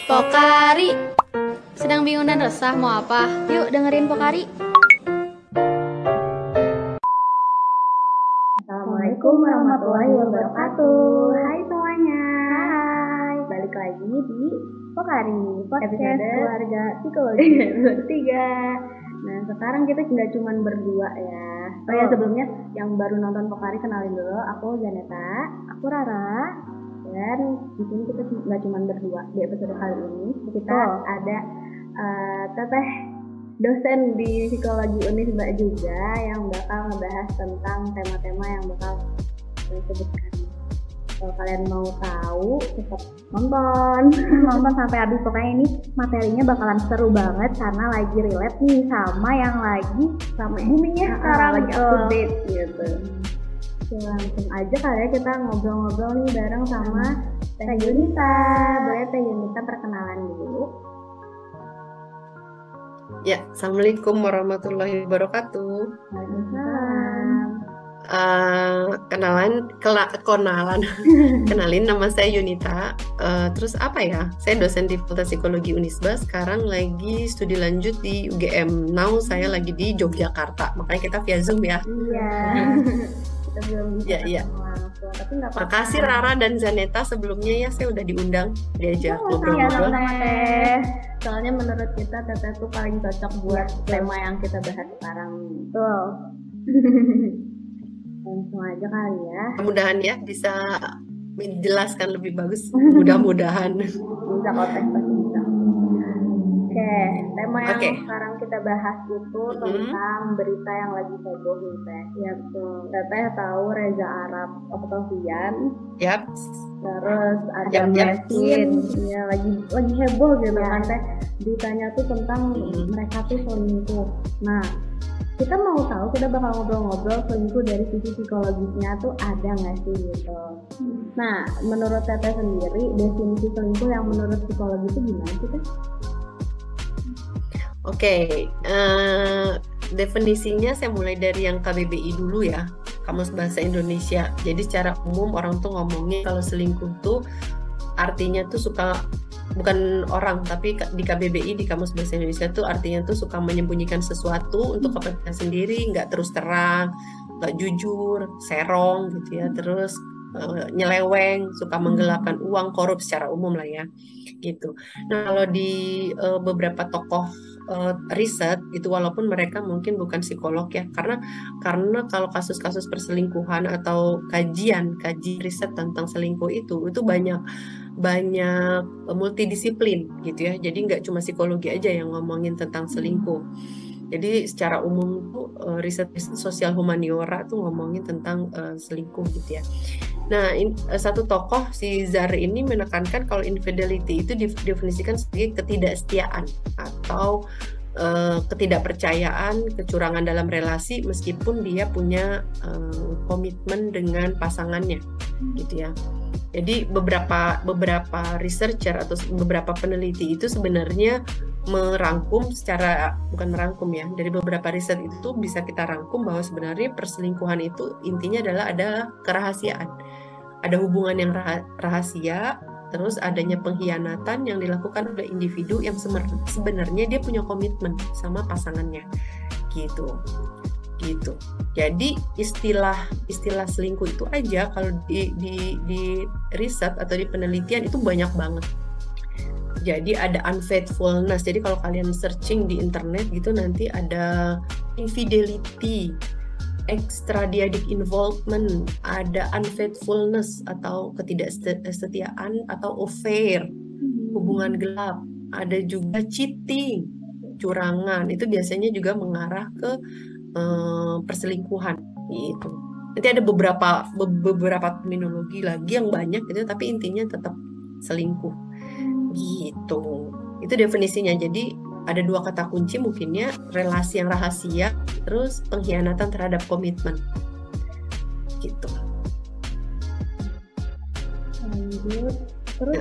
Pokari. Sedang bingung dan resah mau apa? Yuk dengerin Pokari. Assalamualaikum warahmatullahi wabarakatuh. Hai semuanya. Hai. Balik lagi di Pokari, podcast keluarga psikologi bertiga. Nah sekarang kita nggak cuma berdua ya. Oh ya, sebelumnya yang baru nonton Pokari kenalin dulu. Aku Janeta, aku Rara. Dan di sini kita nggak cuma berdua. Di episode kali ini kita ada Teteh dosen di psikologi Unisba juga yang bakal ngebahas tentang tema-tema yang bakal saya sebutkan. Kalau kalian mau tahu, tetap nonton sampai habis. Pokoknya ini materinya bakalan seru banget karena lagi relate nih sama yang lagi boomingnya sekarang, lagi up to date gitu. Oke, langsung aja kali ya kita ngobrol-ngobrol nih bareng sama Teh Yunita. Boleh Teh Yunita perkenalan dulu? Ya, Assalamualaikum warahmatullahi wabarakatuh. Waalaikumsalam. Kenalin nama saya Yunita. Terus apa ya? Saya dosen di Fakultas Psikologi Unisba. Sekarang lagi studi lanjut di UGM. Now saya lagi di Yogyakarta. Makanya kita via Zoom ya. Iya. Kita belum bisa langsung. Tapi nggak apa-apa. Makasih Rara dan Zaneta sebelumnya ya, saya udah diundang diajak Sama ngobrol-ngobrol. Teh. Soalnya menurut kita Teteh tuh paling cocok buat tema yang kita bahas sekarang. Betul. Langsung aja kali ya. Mudah-mudahan ya bisa menjelaskan lebih bagus. Mudah-mudahan. Bisa kok Teh, pasti bisa. Oke, tema yang sekarang kita bahas itu tentang berita yang lagi heboh nih Teh. Ya betul. Teteh tahu Reza Arab Octavian. Yap. Terus ada Mesin, ya lagi heboh gitu kan Teh. Beritanya tuh tentang mereka tuh selingkuh. Nah, kita mau tahu, kita bakal ngobrol-ngobrol selingkuh dari sisi psikologisnya tuh ada nggak sih gitu. Nah, menurut Teteh sendiri definisi selingkuh yang menurut psikologi itu gimana sih Teh? Oke, definisinya saya mulai dari yang KBBI dulu ya, Kamus Bahasa Indonesia. Jadi secara umum orang tuh ngomongnya kalau selingkuh tuh artinya tuh suka, bukan orang, tapi di KBBI, di Kamus Bahasa Indonesia tuh artinya tuh suka menyembunyikan sesuatu untuk kepentingan sendiri, nggak terus terang, nggak jujur, serong gitu ya, terus nyeleweng, suka menggelapkan uang, korup secara umum lah ya, gitu. Nah kalau di beberapa tokoh riset itu, walaupun mereka mungkin bukan psikolog ya, karena kalau kasus-kasus perselingkuhan atau kaji riset tentang selingkuh itu banyak multidisiplin gitu ya. Jadi nggak cuma psikologi aja yang ngomongin tentang selingkuh. Jadi secara umum tuh riset sosial humaniora tuh ngomongin tentang selingkuh gitu ya. Nah, satu tokoh si Zar ini menekankan kalau infidelity itu didefinisikan sebagai ketidaksetiaan atau ketidakpercayaan, kecurangan dalam relasi meskipun dia punya komitmen dengan pasangannya gitu ya. Jadi beberapa researcher atau beberapa peneliti itu sebenarnya merangkum dari beberapa riset itu bisa kita rangkum bahwa sebenarnya perselingkuhan itu intinya adalah kerahasiaan. Ada hubungan yang rahasia, terus adanya pengkhianatan yang dilakukan oleh individu yang sebenarnya dia punya komitmen sama pasangannya gitu. Jadi istilah selingkuh itu aja kalau di riset atau di penelitian itu banyak banget. Jadi ada unfaithfulness. Jadi kalau kalian searching di internet gitu nanti ada infidelity, extradiatic involvement, ada unfaithfulness atau ketidaksetiaan atau affair, hubungan gelap, ada juga cheating, curangan. Itu biasanya juga mengarah ke perselingkuhan gitu. Nanti ada beberapa terminologi lagi yang banyak gitu, tapi intinya tetap selingkuh gitu. Itu definisinya. Jadi ada dua kata kunci mungkinnya, relasi yang rahasia, terus pengkhianatan terhadap komitmen gitu. Lanjut. Terus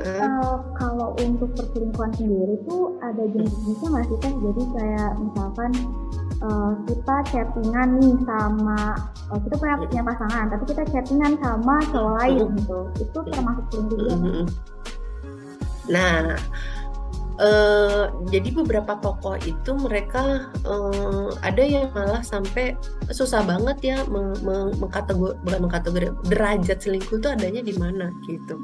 kalau untuk perselingkuhan sendiri tuh ada jenis-jenisnya nggak sih Teh? Jadi kayak misalkan kita chattingan nih sama kita punya pasangan, tapi kita chattingan sama cowok lain gitu, itu termasuk selingkuh juga? Nah, Jadi beberapa tokoh itu mereka ada yang malah sampai susah banget ya bukan mengkategori derajat selingkuh itu adanya di mana gitu.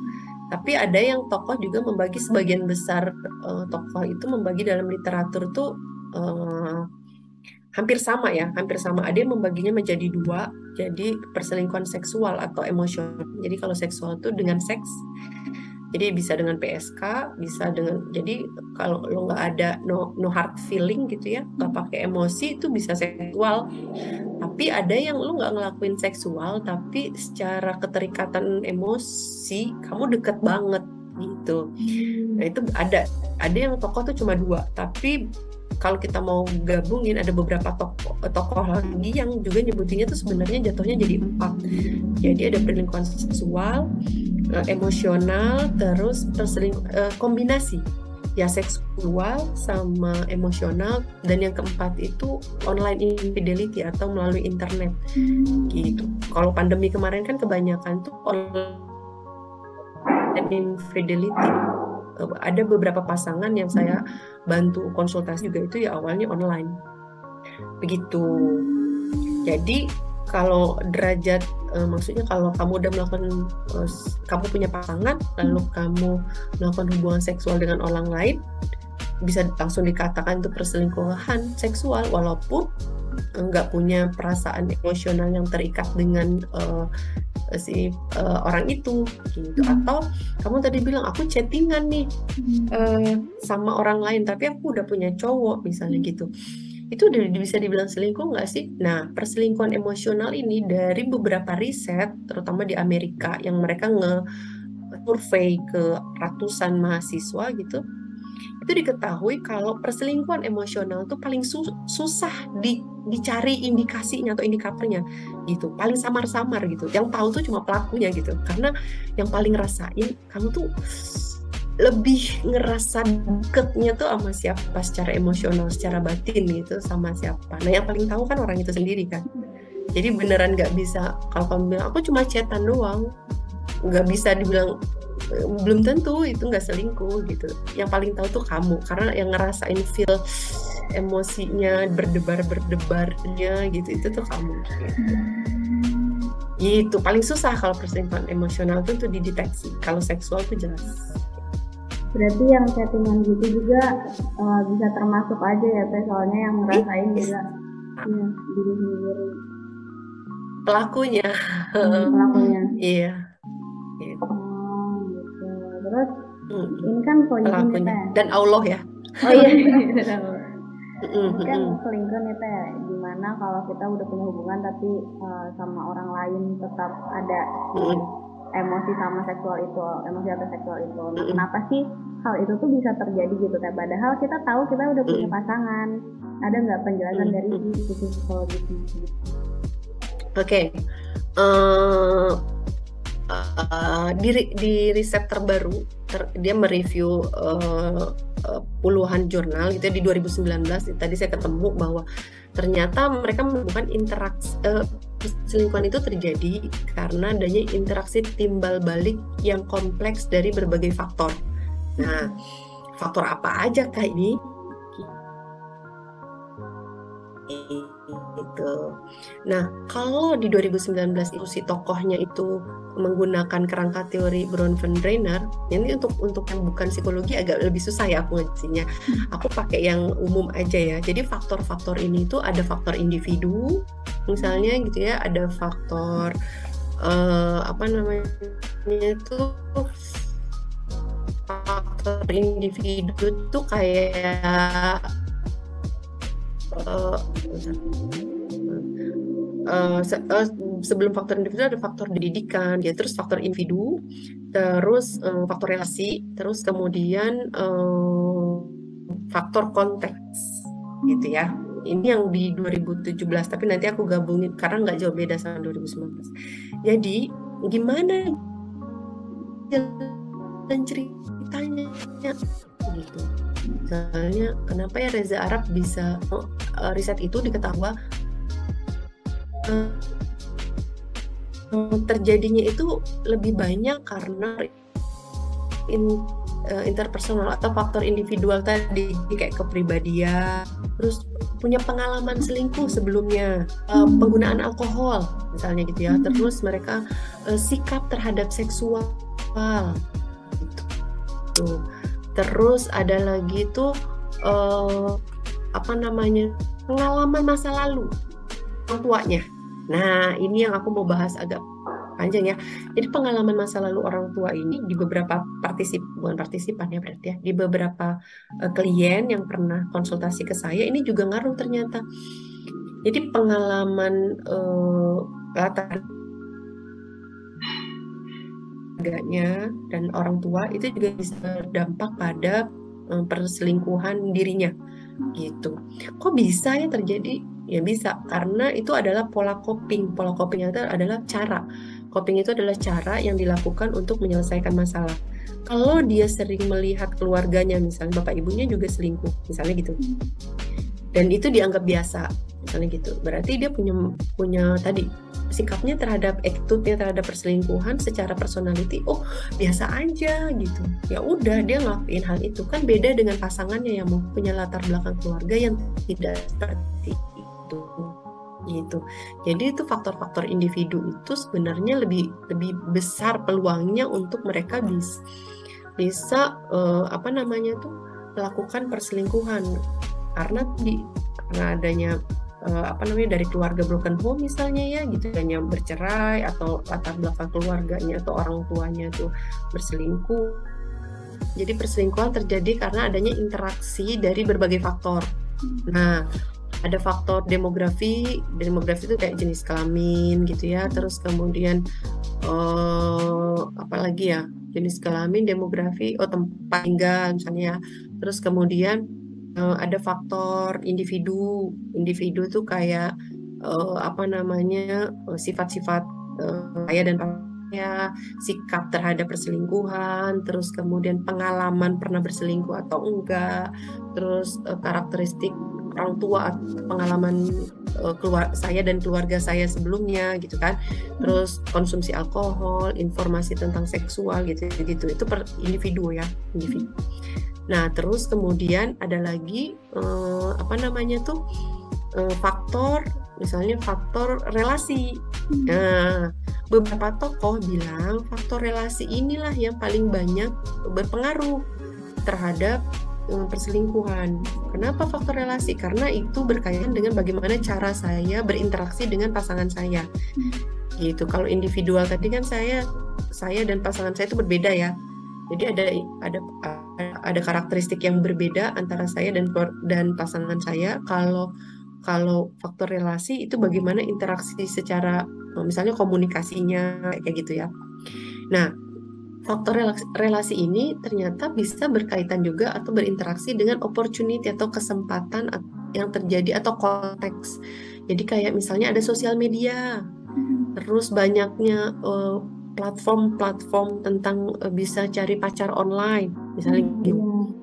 Tapi ada yang tokoh juga membagi sebagian besar tokoh itu membagi dalam literatur tuh hampir sama ya, hampir sama. Ada yang membaginya menjadi dua, jadi perselingkuhan seksual atau emosional. Jadi kalau seksual itu dengan seks, jadi bisa dengan PSK, bisa dengan, jadi kalau lo nggak ada no hard feeling gitu ya, nggak pakai emosi, itu bisa seksual. Tapi ada yang lo nggak ngelakuin seksual, tapi secara keterikatan emosi kamu deket banget gitu. Nah itu ada yang tokoh tuh cuma dua, tapi kalau kita mau gabungin ada beberapa tokoh lagi yang juga nyebutinnya tuh sebenarnya jatuhnya jadi 4. Jadi ada perselingkuhan seksual, emosional, terus kombinasi ya seksual sama emosional, dan yang keempat itu online infidelity atau melalui internet gitu. Kalau pandemi kemarin kan kebanyakan tuh online infidelity. Ada beberapa pasangan yang saya bantu konsultasi juga itu ya awalnya online begitu. Jadi kalau derajat maksudnya kalau kamu udah melakukan kamu punya pasangan lalu kamu melakukan hubungan seksual dengan orang lain, bisa langsung dikatakan itu perselingkuhan seksual walaupun nggak punya perasaan emosional yang terikat dengan si orang itu gitu. Atau kamu tadi bilang aku chattingan nih sama orang lain tapi aku udah punya cowok misalnya gitu, itu udah bisa dibilang selingkuh nggak sih? Nah, perselingkuhan emosional ini dari beberapa riset terutama di Amerika yang mereka nge-survey ke ratusan mahasiswa gitu, itu diketahui kalau perselingkuhan emosional itu paling susah dicari indikasinya atau indikatornya gitu, paling samar-samar gitu. Yang tahu tuh cuma pelakunya gitu, karena yang paling ngerasain kamu tuh lebih ngerasa deketnya tuh sama siapa secara emosional, secara batin gitu sama siapa. Nah yang paling tahu kan orang itu sendiri kan. Jadi beneran nggak bisa kalau kamu bilang aku cuma chatan doang, nggak bisa dibilang, belum tentu itu nggak selingkuh gitu. Yang paling tahu tuh kamu, karena yang ngerasain feel emosinya berdebar-berdebarnya gitu itu tuh kamu gitu. Itu paling susah kalau perselingkuhan emosional tuh dideteksi. Kalau seksual tuh jelas. Berarti yang chattingan gitu juga bisa termasuk aja ya Teh, soalnya yang ngerasain juga ya, diri sendiri. Pelakunya. Pelakunya. Iya. Gitu. Gitu. Terus ini kan selingkuh nih Teh. Dan Allah ya. Oh iya. Ini kan selingkuh nih Teh. Gimana kalau kita udah punya hubungan tapi sama orang lain tetap ada emosi sama seksual itu, emosi atau seksual itu. Nah, kenapa sih hal itu tuh bisa terjadi gitu Teh? Padahal kita tahu kita udah punya pasangan. Ada nggak penjelasan dari sisi psikologis gitu? Oke. Di riset terbaru dia mereview puluhan jurnal gitu di 2019. Tadi saya ketemu bahwa ternyata mereka menemukan interaksi perselingkuhan itu terjadi karena adanya interaksi timbal balik yang kompleks dari berbagai faktor. Nah, faktor apa aja kak ini? Gitu. Nah, kalau di 2019 itu si tokohnya itu menggunakan kerangka teori Bronfenbrenner, ini untuk yang bukan psikologi agak lebih susah ya aku ngasinya. Aku pakai yang umum aja ya. Jadi faktor-faktor ini tuh ada faktor individu, misalnya gitu ya, ada faktor apa namanya itu faktor individu tuh kayak sebelum faktor individu ada faktor pendidikan ya, terus faktor individu, terus faktor relasi, terus kemudian faktor konteks gitu ya. Ini yang di 2017, tapi nanti aku gabungin karena nggak jauh beda sama 2019. Jadi gimana dan ceritanya gitu. Misalnya kenapa ya Reza Arab bisa riset itu diketahui terjadinya itu lebih banyak karena interpersonal atau faktor individual tadi, kayak kepribadian, terus punya pengalaman selingkuh sebelumnya, penggunaan alkohol misalnya gitu ya, terus mereka sikap terhadap seksual gitu. Terus ada lagi tuh pengalaman masa lalu orang tuanya. Nah, ini yang aku mau bahas agak panjang ya. Jadi pengalaman masa lalu orang tua ini di beberapa bukan partisipan ya berarti ya, di beberapa klien yang pernah konsultasi ke saya ini juga ngaruh ternyata. Jadi pengalaman latar keluarganya dan orang tua itu juga bisa berdampak pada perselingkuhan dirinya gitu. Kok bisa ya terjadi? Ya bisa, karena itu adalah pola coping. Pola coping itu adalah cara. Coping itu adalah cara yang dilakukan untuk menyelesaikan masalah. Kalau dia sering melihat keluarganya, misalnya bapak ibunya juga selingkuh, misalnya gitu, dan itu dianggap biasa, misalnya gitu, berarti dia punya tadi sikapnya terhadap attitude-nya terhadap perselingkuhan secara personality, oh biasa aja gitu, ya udah dia ngelakuin hal itu. Kan beda dengan pasangannya yang punya latar belakang keluarga yang tidak seperti itu gitu. Jadi itu faktor-faktor individu itu sebenarnya lebih besar peluangnya untuk mereka bisa melakukan perselingkuhan, karena adanya dari keluarga broken home misalnya ya gitu, hanya bercerai atau latar belakang keluarganya atau orang tuanya tuh berselingkuh. Jadi perselingkuhan terjadi karena adanya interaksi dari berbagai faktor. Nah, ada faktor demografi itu kayak jenis kelamin gitu ya, terus kemudian apalagi ya, jenis kelamin, demografi, tempat tinggal misalnya ya. Terus kemudian ada faktor individu tuh kayak sifat-sifat saya dan ya, sikap terhadap perselingkuhan, terus kemudian pengalaman pernah berselingkuh atau enggak, terus karakteristik orang tua, pengalaman saya dan keluarga saya sebelumnya gitu kan, terus konsumsi alkohol, informasi tentang seksual gitu itu per individu ya, individu. Nah, terus kemudian ada lagi faktor, misalnya faktor relasi. Nah, beberapa tokoh bilang faktor relasi inilah yang paling banyak berpengaruh terhadap perselingkuhan. Kenapa faktor relasi? Karena itu berkaitan dengan bagaimana cara saya berinteraksi dengan pasangan saya. Gitu. Kalau individual tadi kan saya dan pasangan saya itu berbeda ya. Jadi ada karakteristik yang berbeda antara saya dan pasangan saya. Kalau faktor relasi itu bagaimana interaksi secara misalnya komunikasinya kayak gitu ya. Nah, faktor relasi ini ternyata bisa berkaitan juga atau berinteraksi dengan opportunity atau kesempatan yang terjadi atau konteks. Jadi kayak misalnya ada sosial media, terus banyaknya platform tentang bisa cari pacar online, misalnya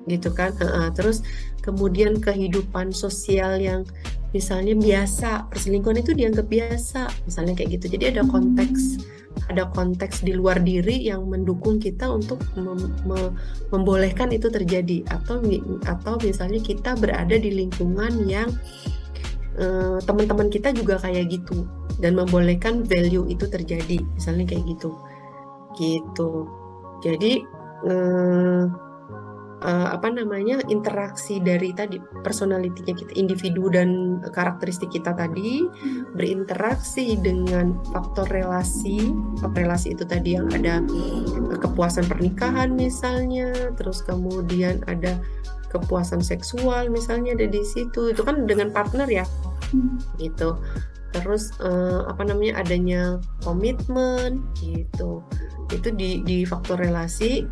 gitu kan. Terus kemudian kehidupan sosial yang misalnya biasa, perselingkuhan itu dianggap biasa, misalnya kayak gitu. Jadi ada konteks di luar diri yang mendukung kita untuk membolehkan itu terjadi, atau misalnya kita berada di lingkungan yang teman-teman kita juga kayak gitu dan membolehkan value itu terjadi, misalnya kayak gitu. Jadi interaksi dari tadi personality-nya kita, individu dan karakteristik kita tadi berinteraksi dengan faktor relasi. Faktor relasi itu tadi yang ada kepuasan pernikahan misalnya, terus kemudian ada kepuasan seksual misalnya ada di situ, itu kan dengan partner ya gitu. Terus adanya komitmen gitu, itu di faktor relasi.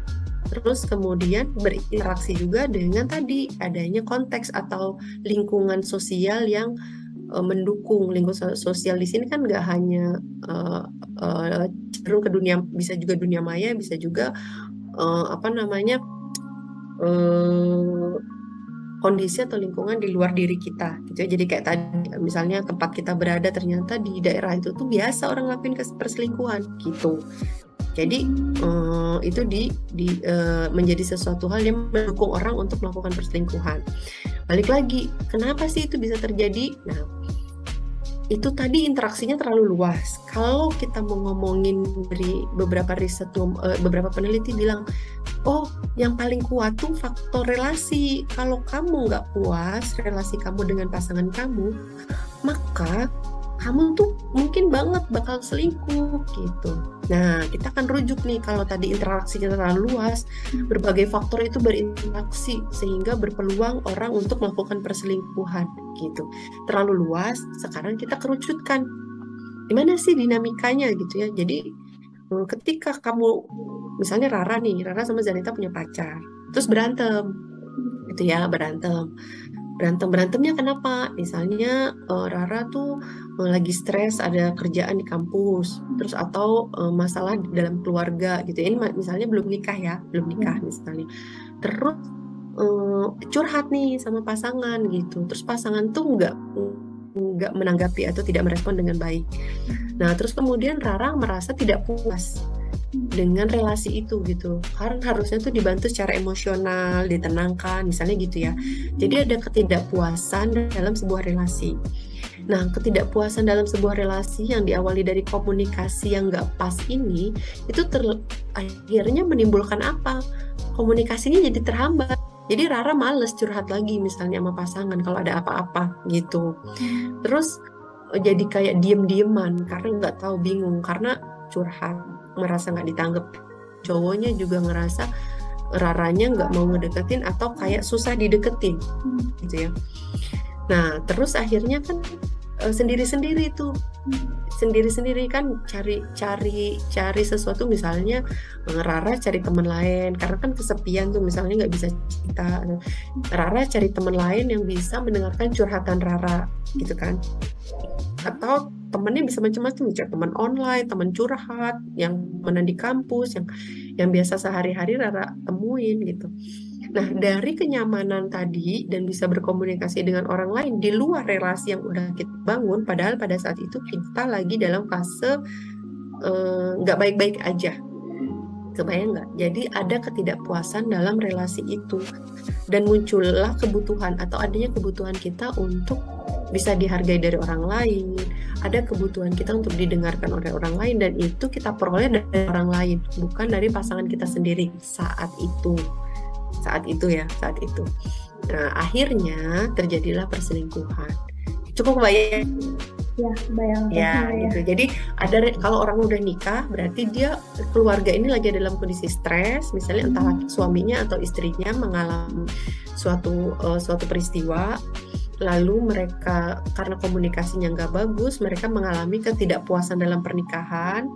Terus kemudian berinteraksi juga dengan tadi adanya konteks atau lingkungan sosial yang mendukung. Lingkungan sosial di sini kan nggak hanya cenderung ke dunia, bisa juga dunia maya, bisa juga kondisi atau lingkungan di luar diri kita gitu. Jadi kayak tadi misalnya tempat kita berada ternyata di daerah itu tuh biasa orang ngelakuin perselingkuhan gitu. Jadi itu menjadi sesuatu hal yang mendukung orang untuk melakukan perselingkuhan. Balik lagi, kenapa sih itu bisa terjadi? Nah, itu tadi interaksinya terlalu luas. Kalau kita mau ngomongin dari beberapa riset, beberapa peneliti bilang, oh yang paling kuat tuh faktor relasi. Kalau kamu nggak puas relasi kamu dengan pasangan kamu, maka kamu tuh mungkin banget bakal selingkuh gitu. Nah, kita akan rujuk nih, kalau tadi interaksinya terlalu luas, berbagai faktor itu berinteraksi sehingga berpeluang orang untuk melakukan perselingkuhan gitu. Terlalu luas, sekarang kita kerucutkan. Gimana sih dinamikanya gitu ya. Jadi ketika kamu, misalnya Rara sama Zanita punya pacar, terus berantem gitu ya, berantemnya kenapa? Misalnya Rara tuh lagi stres, ada kerjaan di kampus, terus atau masalah dalam keluarga gitu. Ini misalnya belum nikah misalnya. Terus curhat nih sama pasangan gitu. Terus pasangan tuh nggak menanggapi atau tidak merespon dengan baik. Nah, terus kemudian Rara merasa tidak puas dengan relasi itu gitu, karena harusnya tuh dibantu secara emosional, ditenangkan misalnya gitu ya. Jadi ada ketidakpuasan dalam sebuah relasi. Nah, ketidakpuasan dalam sebuah relasi yang diawali dari komunikasi yang nggak pas ini, itu akhirnya menimbulkan apa? Komunikasinya jadi terhambat. Jadi Rara males curhat lagi misalnya sama pasangan kalau ada apa-apa gitu. Terus jadi kayak diem-dieman karena nggak tahu, bingung karena curhat, merasa nggak ditanggap. Cowoknya juga ngerasa Raranya nggak mau ngedeketin atau kayak susah dideketin gitu ya. Nah, terus akhirnya kan sendiri-sendiri kan cari sesuatu, misalnya Rara cari teman lain karena kan kesepian tuh, misalnya nggak bisa cerita. Rara cari teman lain yang bisa mendengarkan curhatan Rara gitu kan, atau temennya bisa macam-macam, cari teman online, teman curhat yang mana di kampus, yang biasa sehari-hari Rara temuin gitu. Nah, dari kenyamanan tadi dan bisa berkomunikasi dengan orang lain di luar relasi yang udah kita bangun, padahal pada saat itu kita lagi dalam fase nggak baik-baik aja. Kebayang nggak? Jadi ada ketidakpuasan dalam relasi itu, dan muncullah kebutuhan atau adanya kebutuhan kita untuk bisa dihargai dari orang lain, ada kebutuhan kita untuk didengarkan oleh orang lain, dan itu kita peroleh dari orang lain, bukan dari pasangan kita sendiri saat itu. Nah, akhirnya terjadilah perselingkuhan. Cukup bayang? Ya, bayang. Ya, gitu. Jadi kalau orang udah nikah, berarti dia, keluarga ini lagi dalam kondisi stres, misalnya entah suaminya atau istrinya mengalami suatu peristiwa, lalu mereka karena komunikasinya nggak bagus, mereka mengalami ketidakpuasan dalam pernikahan.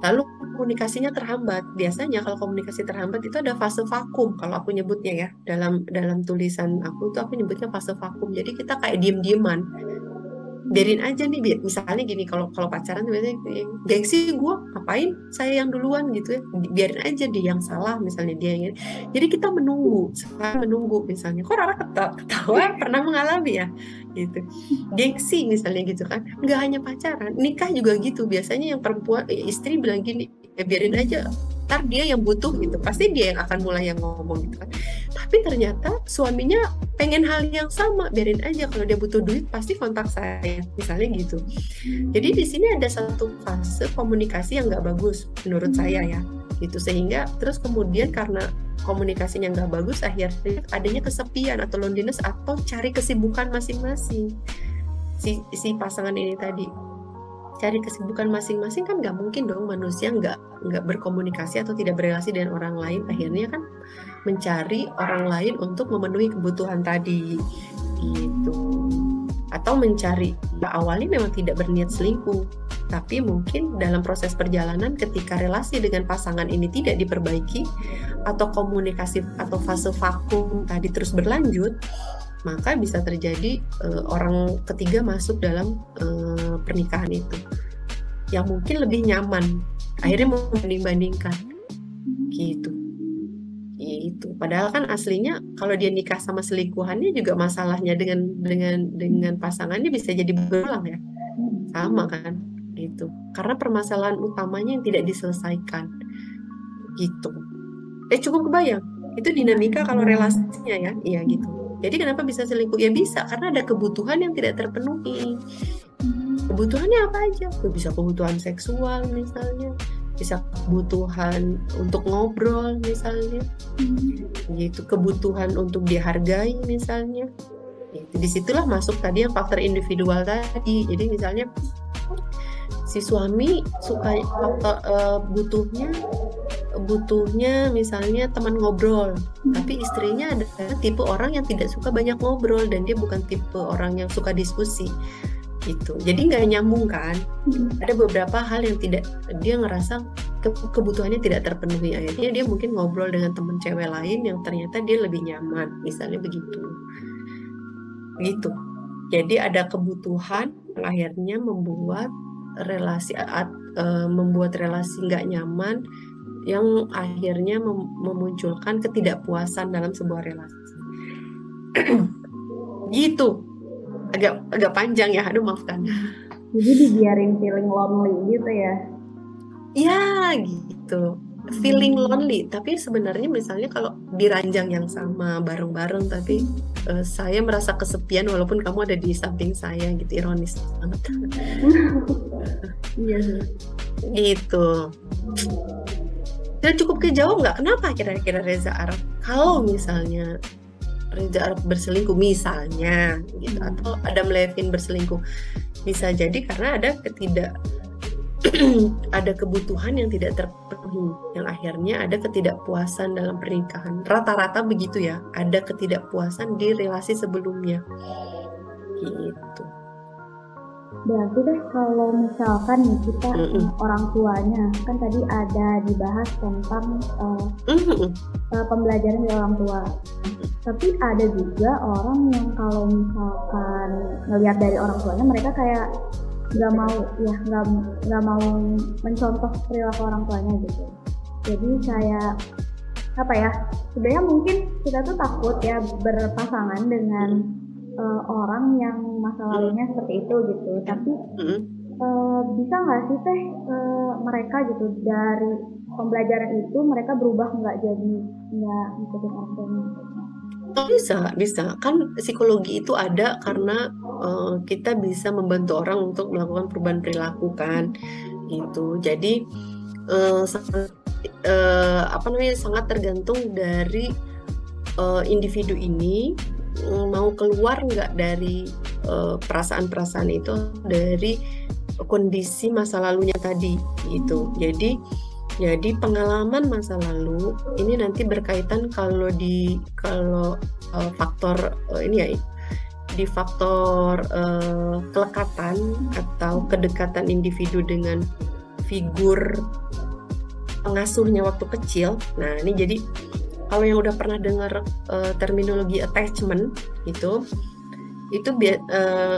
Lalu komunikasinya terhambat. Biasanya kalau komunikasi terhambat itu ada fase vakum, kalau aku nyebutnya ya. Dalam tulisan aku nyebutnya fase vakum. Jadi kita kayak diem-dieman. Biarin aja nih, misalnya gini, kalau pacaran biasanya gengsi, gue ngapain saya yang duluan gitu ya, biarin aja dia yang salah, misalnya dia yang ini. Jadi kita menunggu misalnya, kok Rara ketawa pernah mengalami ya gitu, gengsi misalnya gitu kan. Nggak hanya pacaran, nikah juga gitu. Biasanya yang perempuan, istri bilang gini, ya biarin aja, ntar dia yang butuh gitu, pasti dia yang akan mulai yang ngomong gitu kan. Tapi ternyata suaminya pengen hal yang sama, biarin aja, kalau dia butuh duit pasti kontak saya, misalnya gitu. Jadi di sini ada satu fase komunikasi yang nggak bagus menurut saya ya gitu, sehingga terus kemudian karena komunikasinya nggak bagus, akhirnya adanya kesepian atau loneliness, atau cari kesibukan masing-masing. Si pasangan ini tadi cari kesibukan masing-masing, kan nggak mungkin dong manusia nggak berkomunikasi atau tidak berrelasi dengan orang lain. Akhirnya kan mencari orang lain untuk memenuhi kebutuhan tadi gitu, atau mencari, awalnya memang tidak berniat selingkuh, tapi mungkin dalam proses perjalanan ketika relasi dengan pasangan ini tidak diperbaiki, atau komunikasi atau fase vakum tadi terus berlanjut, maka bisa terjadi orang ketiga masuk dalam pernikahan itu yang mungkin lebih nyaman, akhirnya membanding-bandingkan gitu. Padahal kan aslinya kalau dia nikah sama selingkuhannya juga masalahnya dengan pasangannya bisa jadi berulang ya, sama kan gitu. gitu. Karena permasalahan utamanya yang tidak diselesaikan gitu. Cukup kebayang itu dinamika kalau relasinya ya, iya gitu. Jadi kenapa bisa selingkuh? Ya bisa karena ada kebutuhan yang tidak terpenuhi. Kebutuhannya apa aja? Bisa kebutuhan seksual misalnya, bisa kebutuhan untuk ngobrol misalnya, gitu, kebutuhan untuk dihargai misalnya. Disitulah masuk tadi yang faktor individual tadi. Jadi misalnya si suami suka butuhnya misalnya teman ngobrol, tapi istrinya adalah tipe orang yang tidak suka banyak ngobrol dan dia bukan tipe orang yang suka diskusi gitu. Jadi nggak nyambung kan. Ada beberapa hal yang tidak, dia ngerasa kebutuhannya tidak terpenuhi, akhirnya dia mungkin ngobrol dengan teman cewek lain yang ternyata dia lebih nyaman, misalnya begitu. Jadi ada kebutuhan yang akhirnya membuat relasi nggak nyaman, yang akhirnya memunculkan ketidakpuasan dalam sebuah relasi. Gitu. Agak panjang ya, aduh maafkan. Jadi dibiarin feeling lonely gitu ya? Ya gitu, feeling lonely. Tapi sebenarnya misalnya kalau di ranjang yang sama bareng-bareng, tapi saya merasa kesepian walaupun kamu ada di samping saya, gitu, ironis banget. Iya. Gitu. Dan cukup kejawab nggak? Kenapa kira-kira Reza Arab? Kalau misalnya Reza Arab berselingkuh misalnya, gitu, atau Adam Levine berselingkuh, bisa jadi karena ada kebutuhan yang tidak terpenuhi, yang akhirnya ada ketidakpuasan dalam pernikahan. Rata-rata begitu ya, ada ketidakpuasan di relasi sebelumnya. Gitu. Berarti deh kalau misalkan nih kita orang tuanya, kan tadi ada dibahas tentang pembelajaran dari orang tua. Tapi ada juga orang yang kalau misalkan ngelihat dari orang tuanya, mereka kayak nggak mau mencontoh perilaku orang tuanya gitu. Jadi kayak apa ya? Sebenarnya mungkin kita tuh takut ya berpasangan dengan orang yang masa lalunya seperti itu gitu. Tapi bisa nggak sih teh mereka gitu dari pembelajaran itu mereka berubah, nggak ngikutin orang tuanya? Bisa. Kan psikologi itu ada karena kita bisa membantu orang untuk melakukan perubahan perilaku kan, gitu. Jadi sangat tergantung dari individu ini mau keluar nggak dari perasaan-perasaan itu, dari kondisi masa lalunya tadi, gitu. Jadi pengalaman masa lalu ini nanti berkaitan kalau faktor ini ya, di faktor kelekatan atau kedekatan individu dengan figur pengasuhnya waktu kecil. Nah ini jadi kalau yang udah pernah dengar terminologi attachment itu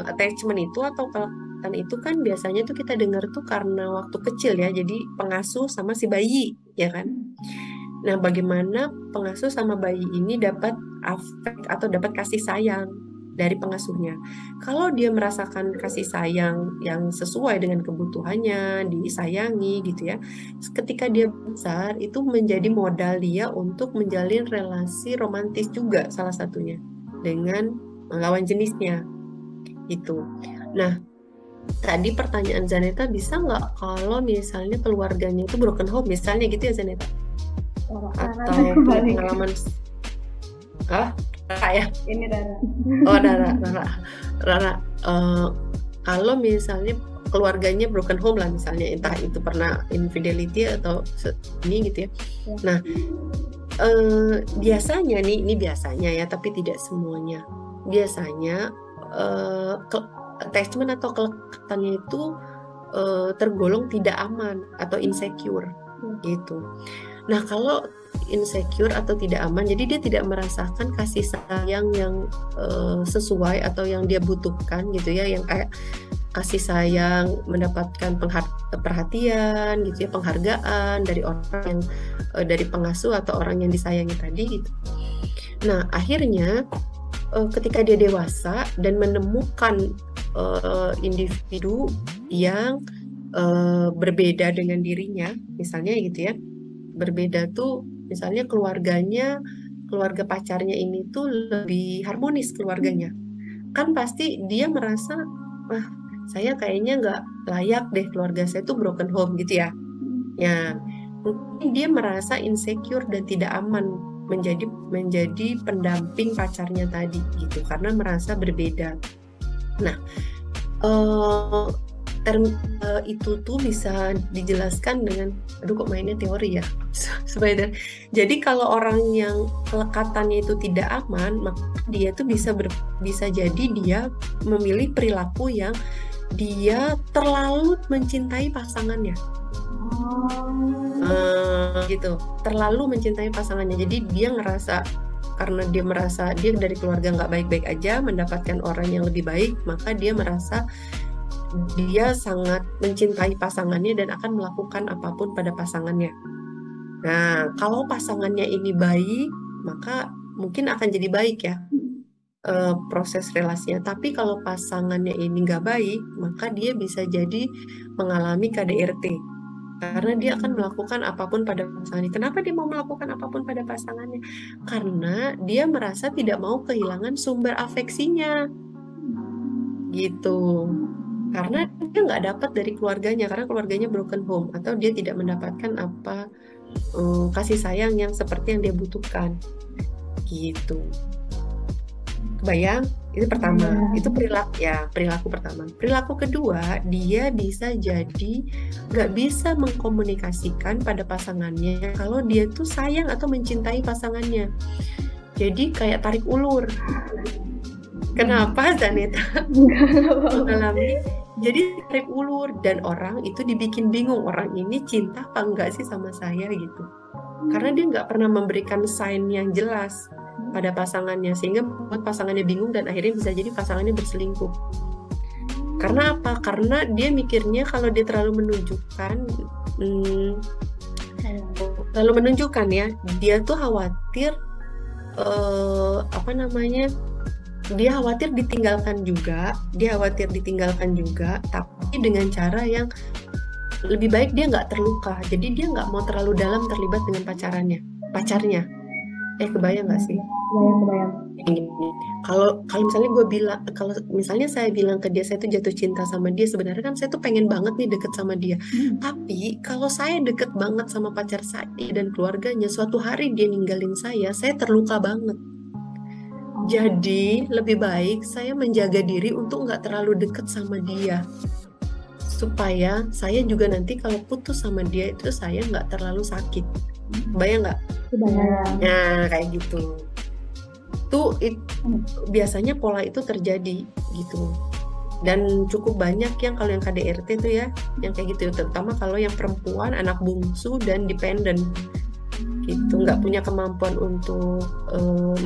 attachment itu atau kelekatan itu kan biasanya tuh kita dengar tuh karena waktu kecil ya, jadi pengasuh sama si bayi ya kan. Nah bagaimana pengasuh sama bayi ini dapat afek atau dapat kasih sayang dari pengasuhnya. Kalau dia merasakan kasih sayang yang sesuai dengan kebutuhannya, disayangi gitu ya, ketika dia besar itu menjadi modal dia untuk menjalin relasi romantis juga, salah satunya dengan lawan jenisnya gitu. Nah tadi pertanyaan Zaneta, bisa nggak kalau misalnya keluarganya itu broken home misalnya gitu ya Zaneta? Atau pengalaman ya? Ini Rara. Kalau misalnya keluarganya broken home lah misalnya, entah itu pernah infidelity atau ini gitu ya. Nah biasanya ini biasanya ya, tapi tidak semuanya. Biasanya attachment atau kelekatannya itu tergolong tidak aman atau insecure gitu. Nah kalau insecure atau tidak aman, jadi dia tidak merasakan kasih sayang yang sesuai atau yang dia butuhkan gitu ya, yang kayak kasih sayang, mendapatkan perhatian gitu ya, penghargaan dari orang yang dari pengasuh atau orang yang disayangi tadi gitu. Nah akhirnya ketika dia dewasa dan menemukan individu yang berbeda dengan dirinya, misalnya gitu ya, berbeda tuh misalnya keluarga pacarnya ini tuh lebih harmonis keluarganya, kan pasti dia merasa, ah saya kayaknya nggak layak deh, keluarga saya tuh broken home gitu ya. Ya, mungkin dia merasa insecure dan tidak aman menjadi pendamping pacarnya tadi gitu, karena merasa berbeda. Nah, term itu tuh bisa dijelaskan dengan, aduh kok mainnya teori ya, supaya jadi kalau orang yang kelekatannya itu tidak aman, maka dia tuh bisa jadi dia memilih perilaku yang dia terlalu mencintai pasangannya. Gitu, terlalu mencintai pasangannya. Jadi dia ngerasa, karena dia merasa dia dari keluarga nggak baik-baik aja, mendapatkan orang yang lebih baik, maka dia merasa dia sangat mencintai pasangannya dan akan melakukan apapun pada pasangannya. Nah, kalau pasangannya ini baik, maka mungkin akan jadi baik ya proses relasinya. Tapi kalau pasangannya ini nggak baik, maka dia bisa jadi mengalami KDRT. Karena dia akan melakukan apapun pada pasangannya. Kenapa dia mau melakukan apapun pada pasangannya? Karena dia merasa tidak mau kehilangan sumber afeksinya. Gitu. Karena dia nggak dapat dari keluarganya, karena keluarganya broken home, atau dia tidak mendapatkan apa kasih sayang yang seperti yang dia butuhkan. Gitu. Kebayang? Itu pertama, itu perilaku pertama. Perilaku kedua, dia bisa jadi nggak bisa mengkomunikasikan pada pasangannya kalau dia tuh sayang atau mencintai pasangannya. Jadi kayak tarik ulur. Kenapa Zaneta mengalami jadi tarik ulur, dan orang itu dibikin bingung, orang ini cinta apa enggak sih sama saya gitu. Karena dia nggak pernah memberikan sign yang jelas pada pasangannya, sehingga membuat pasangannya bingung dan akhirnya bisa jadi pasangannya berselingkuh. Karena apa? Karena dia mikirnya kalau dia terlalu menunjukkan ya, dia tuh khawatir dia khawatir ditinggalkan juga, tapi dengan cara yang lebih baik dia nggak terluka. Jadi dia nggak mau terlalu dalam terlibat dengan pacarnya. Kebayang nggak sih? Kebayang. Kalau misalnya saya bilang ke dia saya tuh jatuh cinta sama dia, sebenarnya kan saya tuh pengen banget nih deket sama dia. Tapi kalau saya deket banget sama pacar saya dan keluarganya, suatu hari dia ninggalin saya terluka banget. Jadi lebih baik saya menjaga diri untuk nggak terlalu deket sama dia, supaya saya juga nanti kalau putus sama dia itu saya nggak terlalu sakit. Bayang nggak? Kebayang. Nah kayak gitu. Biasanya pola itu terjadi gitu. Dan cukup banyak kalau yang KDRT tuh ya, yang kayak gitu, terutama kalau yang perempuan, anak bungsu dan dependent. Gitu, nggak punya kemampuan untuk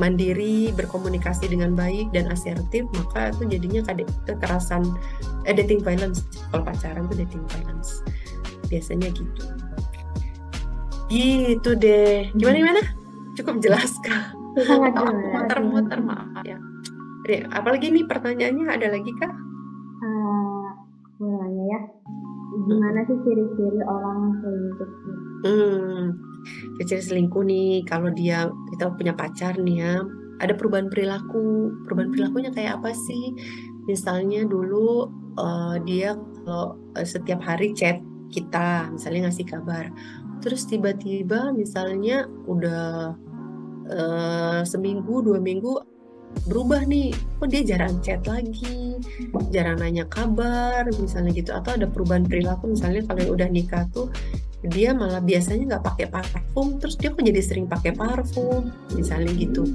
mandiri, berkomunikasi dengan baik dan asertif, maka itu jadinya kekerasan, dating violence. Kalau pacaran itu dating violence biasanya gitu. Gitu deh. Gimana? Cukup jelas kah? Sangat jelas. Muter-muter, maaf ya. Apalagi nih pertanyaannya, ada lagi kah? Mulanya ya, gimana sih ciri-ciri orang selingkuh? Ciri selingkuh nih, kalau kita punya pacar nih ya, ada perubahan perilaku. Perubahan perilakunya kayak apa sih? Misalnya dulu dia kalau setiap hari chat kita, misalnya ngasih kabar, terus tiba-tiba misalnya udah seminggu 2 minggu berubah nih, kok dia jarang chat lagi, jarang nanya kabar misalnya gitu. Atau ada perubahan perilaku, misalnya kalau yang udah nikah tuh dia malah biasanya nggak pakai parfum, terus dia kok jadi sering pakai parfum misalnya gitu.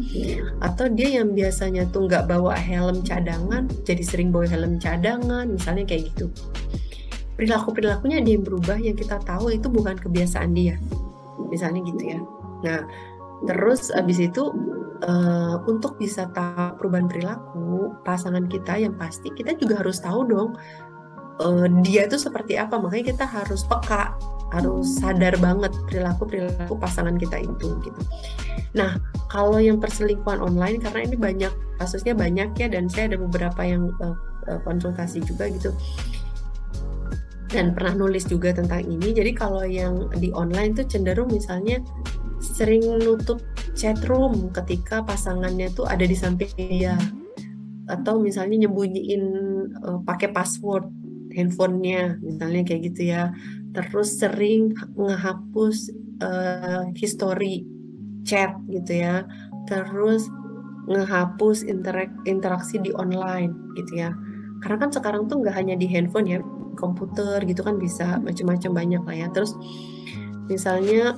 Atau dia yang biasanya tuh nggak bawa helm cadangan jadi sering bawa helm cadangan misalnya kayak gitu. Perilakunya dia yang berubah, yang kita tahu itu bukan kebiasaan dia misalnya gitu ya. Nah terus abis itu untuk bisa tahu perubahan perilaku pasangan kita, yang pasti kita juga harus tahu dong dia itu seperti apa. Makanya kita harus peka, harus sadar banget perilaku pasangan kita itu gitu. Nah kalau yang perselingkuhan online, karena ini kasusnya banyak ya, dan saya ada beberapa yang konsultasi juga gitu. dan pernah nulis juga tentang ini. Jadi kalau yang di online tuh cenderung misalnya sering nutup chat room ketika pasangannya tuh ada di samping dia, atau misalnya nyembunyiin pakai password handphonenya misalnya kayak gitu ya. Terus sering ngehapus history chat gitu ya. Terus ngehapus interaksi di online gitu ya. Karena kan sekarang tuh nggak hanya di handphone ya, komputer gitu kan bisa macam-macam banyak lah ya. Terus misalnya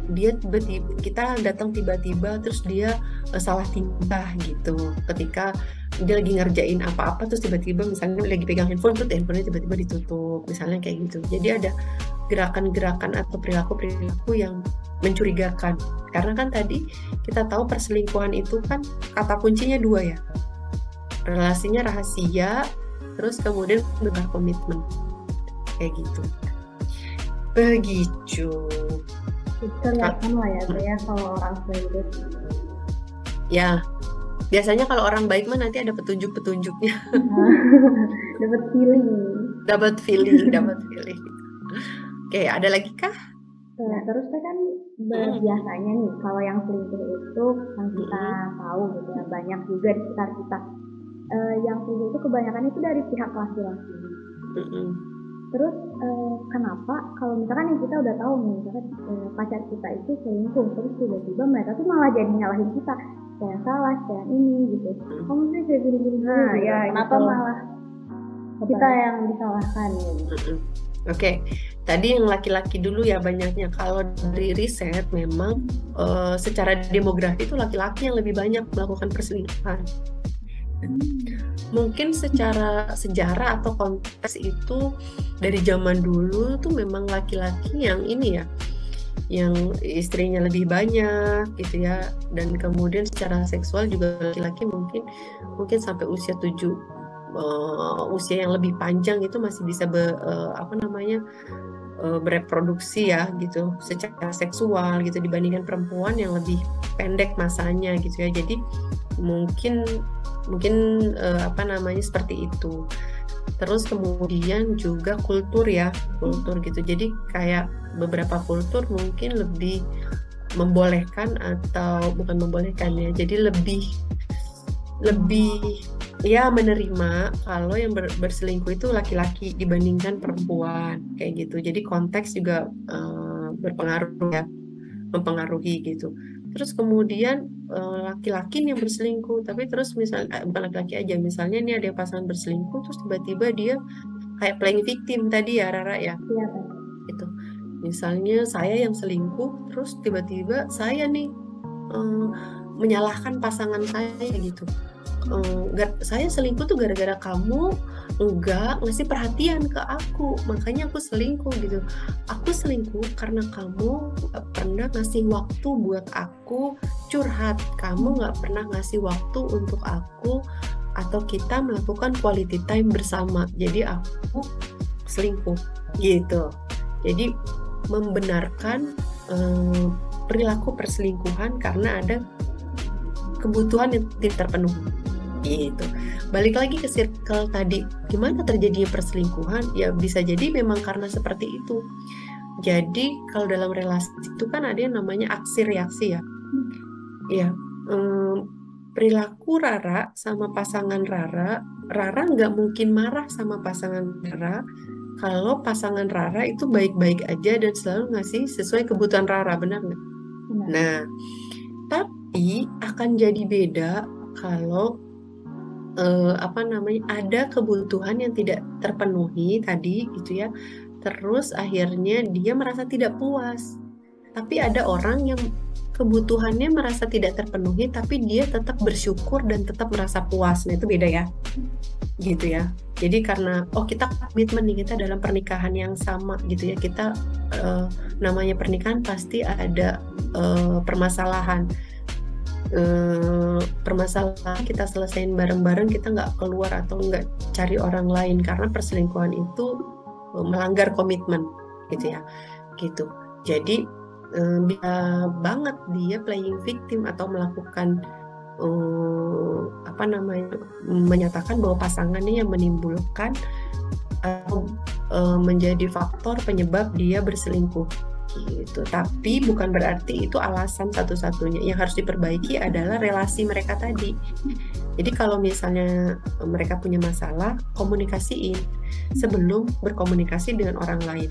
dia tiba-tiba, kita datang tiba-tiba terus dia salah tingkah gitu ketika dia lagi ngerjain apa-apa, terus tiba-tiba misalnya lagi pegang handphone tuh handphonenya tiba-tiba ditutup misalnya kayak gitu. Jadi ada gerakan-gerakan atau perilaku-perilaku yang mencurigakan, karena kan tadi kita tahu perselingkuhan itu kan kata kuncinya 2 ya, relasinya rahasia, terus kemudian berkomitmen kayak gitu. Begitu. Kelihatan lah ya kalau orang selingkuh. Ya, biasanya kalau orang baik mah nanti ada petunjuk-petunjuknya. Dapat feeling. Dapat feeling. Oke, ada lagi kah? Nah, terus kan biasanya nih kalau yang selingkuh itu yang kita tahu gitu ya, banyak juga di sekitar kita. Yang selingkuh itu kebanyakan itu dari pihak laki-laki. Terus kenapa kalau misalkan yang kita udah tahu nih, misalkan pacar kita itu selingkuh, terus tiba-tiba mereka tuh malah jadi nyalahin kita, saya salah, saya ini gitu. Kamu sih kayak gini-gini. Nah, gitu. Ya, kenapa gitu. Malah kita yang disalahkan gitu. Oke, tadi yang laki-laki dulu ya banyaknya. Kalau dari riset memang secara demografi itu laki-laki yang lebih banyak melakukan perselingkuhan. Mungkin secara sejarah atau konteks itu dari zaman dulu tuh memang laki-laki yang ini ya, yang istrinya lebih banyak gitu ya, dan kemudian secara seksual juga laki-laki mungkin sampai usia usia yang lebih panjang itu masih bisa bereproduksi ya gitu secara seksual gitu dibandingkan perempuan yang lebih pendek masanya gitu ya. Jadi mungkin seperti itu. Terus kemudian juga kultur gitu. Jadi kayak beberapa kultur mungkin lebih membolehkan atau bukan membolehkan ya. Jadi lebih ya menerima kalau yang berselingkuh itu laki-laki dibandingkan perempuan kayak gitu. Jadi konteks juga mempengaruhi gitu. Terus kemudian laki-laki yang berselingkuh, tapi terus misalnya bukan laki-laki aja, misalnya ini ada pasangan berselingkuh terus tiba-tiba dia kayak playing victim tadi ya Rara ya. Iya. Gitu. Misalnya saya yang selingkuh terus tiba-tiba saya nih menyalahkan pasangan saya gitu. Saya selingkuh tuh gara-gara kamu enggak ngasih perhatian ke aku, makanya aku selingkuh gitu. Aku selingkuh karena kamu gak pernah ngasih waktu buat aku curhat, kamu gak pernah ngasih waktu untuk aku atau kita melakukan quality time bersama, jadi aku selingkuh gitu. Jadi membenarkan perilaku perselingkuhan karena ada kebutuhan yang tidak terpenuhi gitu. Balik lagi ke circle tadi, gimana terjadinya perselingkuhan? Ya bisa jadi memang karena seperti itu. Jadi kalau dalam relasi itu kan ada yang namanya aksi reaksi ya. Ya, perilaku Rara sama pasangan Rara nggak mungkin marah sama pasangan Rara kalau pasangan Rara itu baik-baik aja dan selalu ngasih sesuai kebutuhan Rara, benar nggak? Nah, tapi akan jadi beda kalau ada kebutuhan yang tidak terpenuhi tadi gitu ya, terus akhirnya dia merasa tidak puas. Tapi ada orang yang kebutuhannya merasa tidak terpenuhi tapi dia tetap bersyukur dan tetap merasa puas. Nah itu beda ya gitu ya. Jadi karena kita komitmen nih, kita dalam pernikahan yang sama gitu ya, kita namanya pernikahan pasti ada permasalahan kita selesain bareng-bareng, kita nggak keluar atau nggak cari orang lain, karena perselingkuhan itu melanggar komitmen gitu ya gitu. Jadi bisa banget dia playing victim atau melakukan menyatakan bahwa pasangannya yang menimbulkan atau menjadi faktor penyebab dia berselingkuh gitu. Tapi bukan berarti itu alasan satu-satunya. Yang harus diperbaiki adalah relasi mereka tadi. Jadi kalau misalnya mereka punya masalah, komunikasiin sebelum berkomunikasi dengan orang lain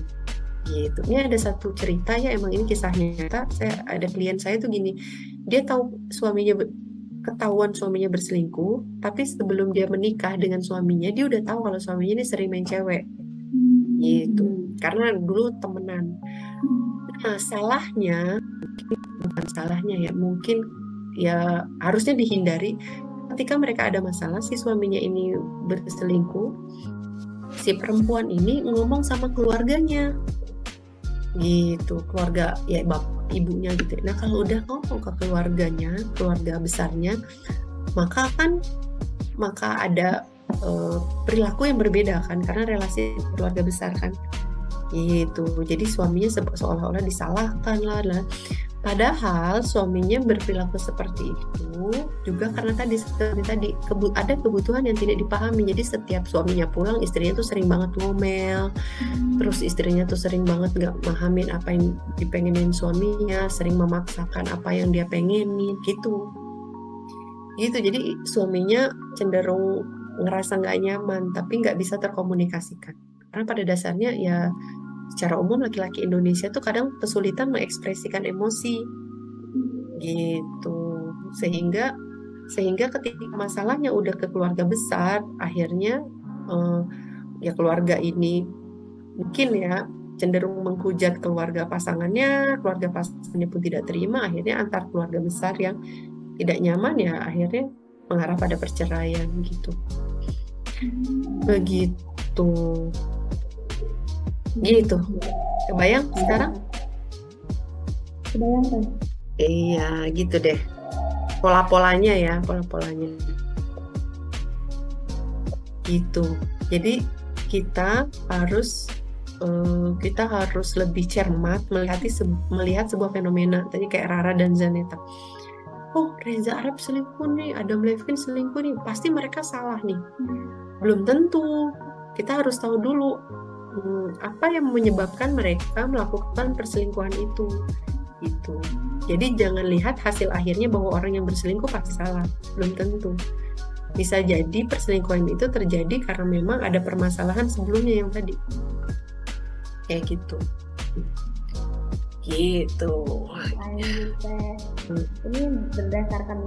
gitu. Ini ada satu cerita ya, emang ini kisah nyata. Ada klien saya tuh gini, dia tahu ketahuan suaminya berselingkuh, tapi sebelum dia menikah dengan suaminya, dia udah tahu kalau suaminya ini sering main cewek gitu, karena dulu temenan. Nah, bukan salahnya ya, mungkin ya harusnya dihindari ketika mereka ada masalah, si suaminya ini berselingkuh, si perempuan ini ngomong sama keluarganya gitu, keluarga ya bapak ibunya gitu. Nah, kalau udah ngomong ke keluarganya, keluarga besarnya, maka ada perilaku yang berbeda kan, karena relasi keluarga besar kan gitu. Jadi suaminya seolah-olah disalahkan lah. Padahal suaminya berperilaku seperti itu juga karena tadi ada kebutuhan yang tidak dipahami. Jadi setiap suaminya pulang, istrinya tuh sering banget ngomel, terus istrinya tuh sering banget gak mahamin apa yang dipengenin suaminya, sering memaksakan apa yang dia pengenin gitu. Jadi suaminya cenderung ngerasa nggak nyaman, tapi nggak bisa terkomunikasikan. Karena pada dasarnya ya secara umum laki-laki Indonesia tuh kadang kesulitan mengekspresikan emosi gitu, sehingga ketika masalahnya udah ke keluarga besar, akhirnya ya keluarga ini mungkin ya cenderung menghujat keluarga pasangannya pun tidak terima, akhirnya antar keluarga besar yang tidak nyaman ya akhirnya mengarah pada perceraian gitu. Begitu. Gitu. Kebayang sekarang? Kebayang kan? Iya, gitu deh. Pola-polanya. Gitu. Jadi kita harus lebih cermat melihat sebuah fenomena. Tadi kayak Rara dan Zaneta. Oh, Reza Arab selingkuh nih, Adam Levine selingkuh nih, pasti mereka salah nih. Belum tentu. Kita harus tahu dulu apa yang menyebabkan mereka melakukan perselingkuhan itu. Gitu. Jadi jangan lihat hasil akhirnya bahwa orang yang berselingkuh pasti salah. Belum tentu. Bisa jadi perselingkuhan itu terjadi karena memang ada permasalahan sebelumnya yang tadi. Kayak gitu. Gitu. Ini berdasarkan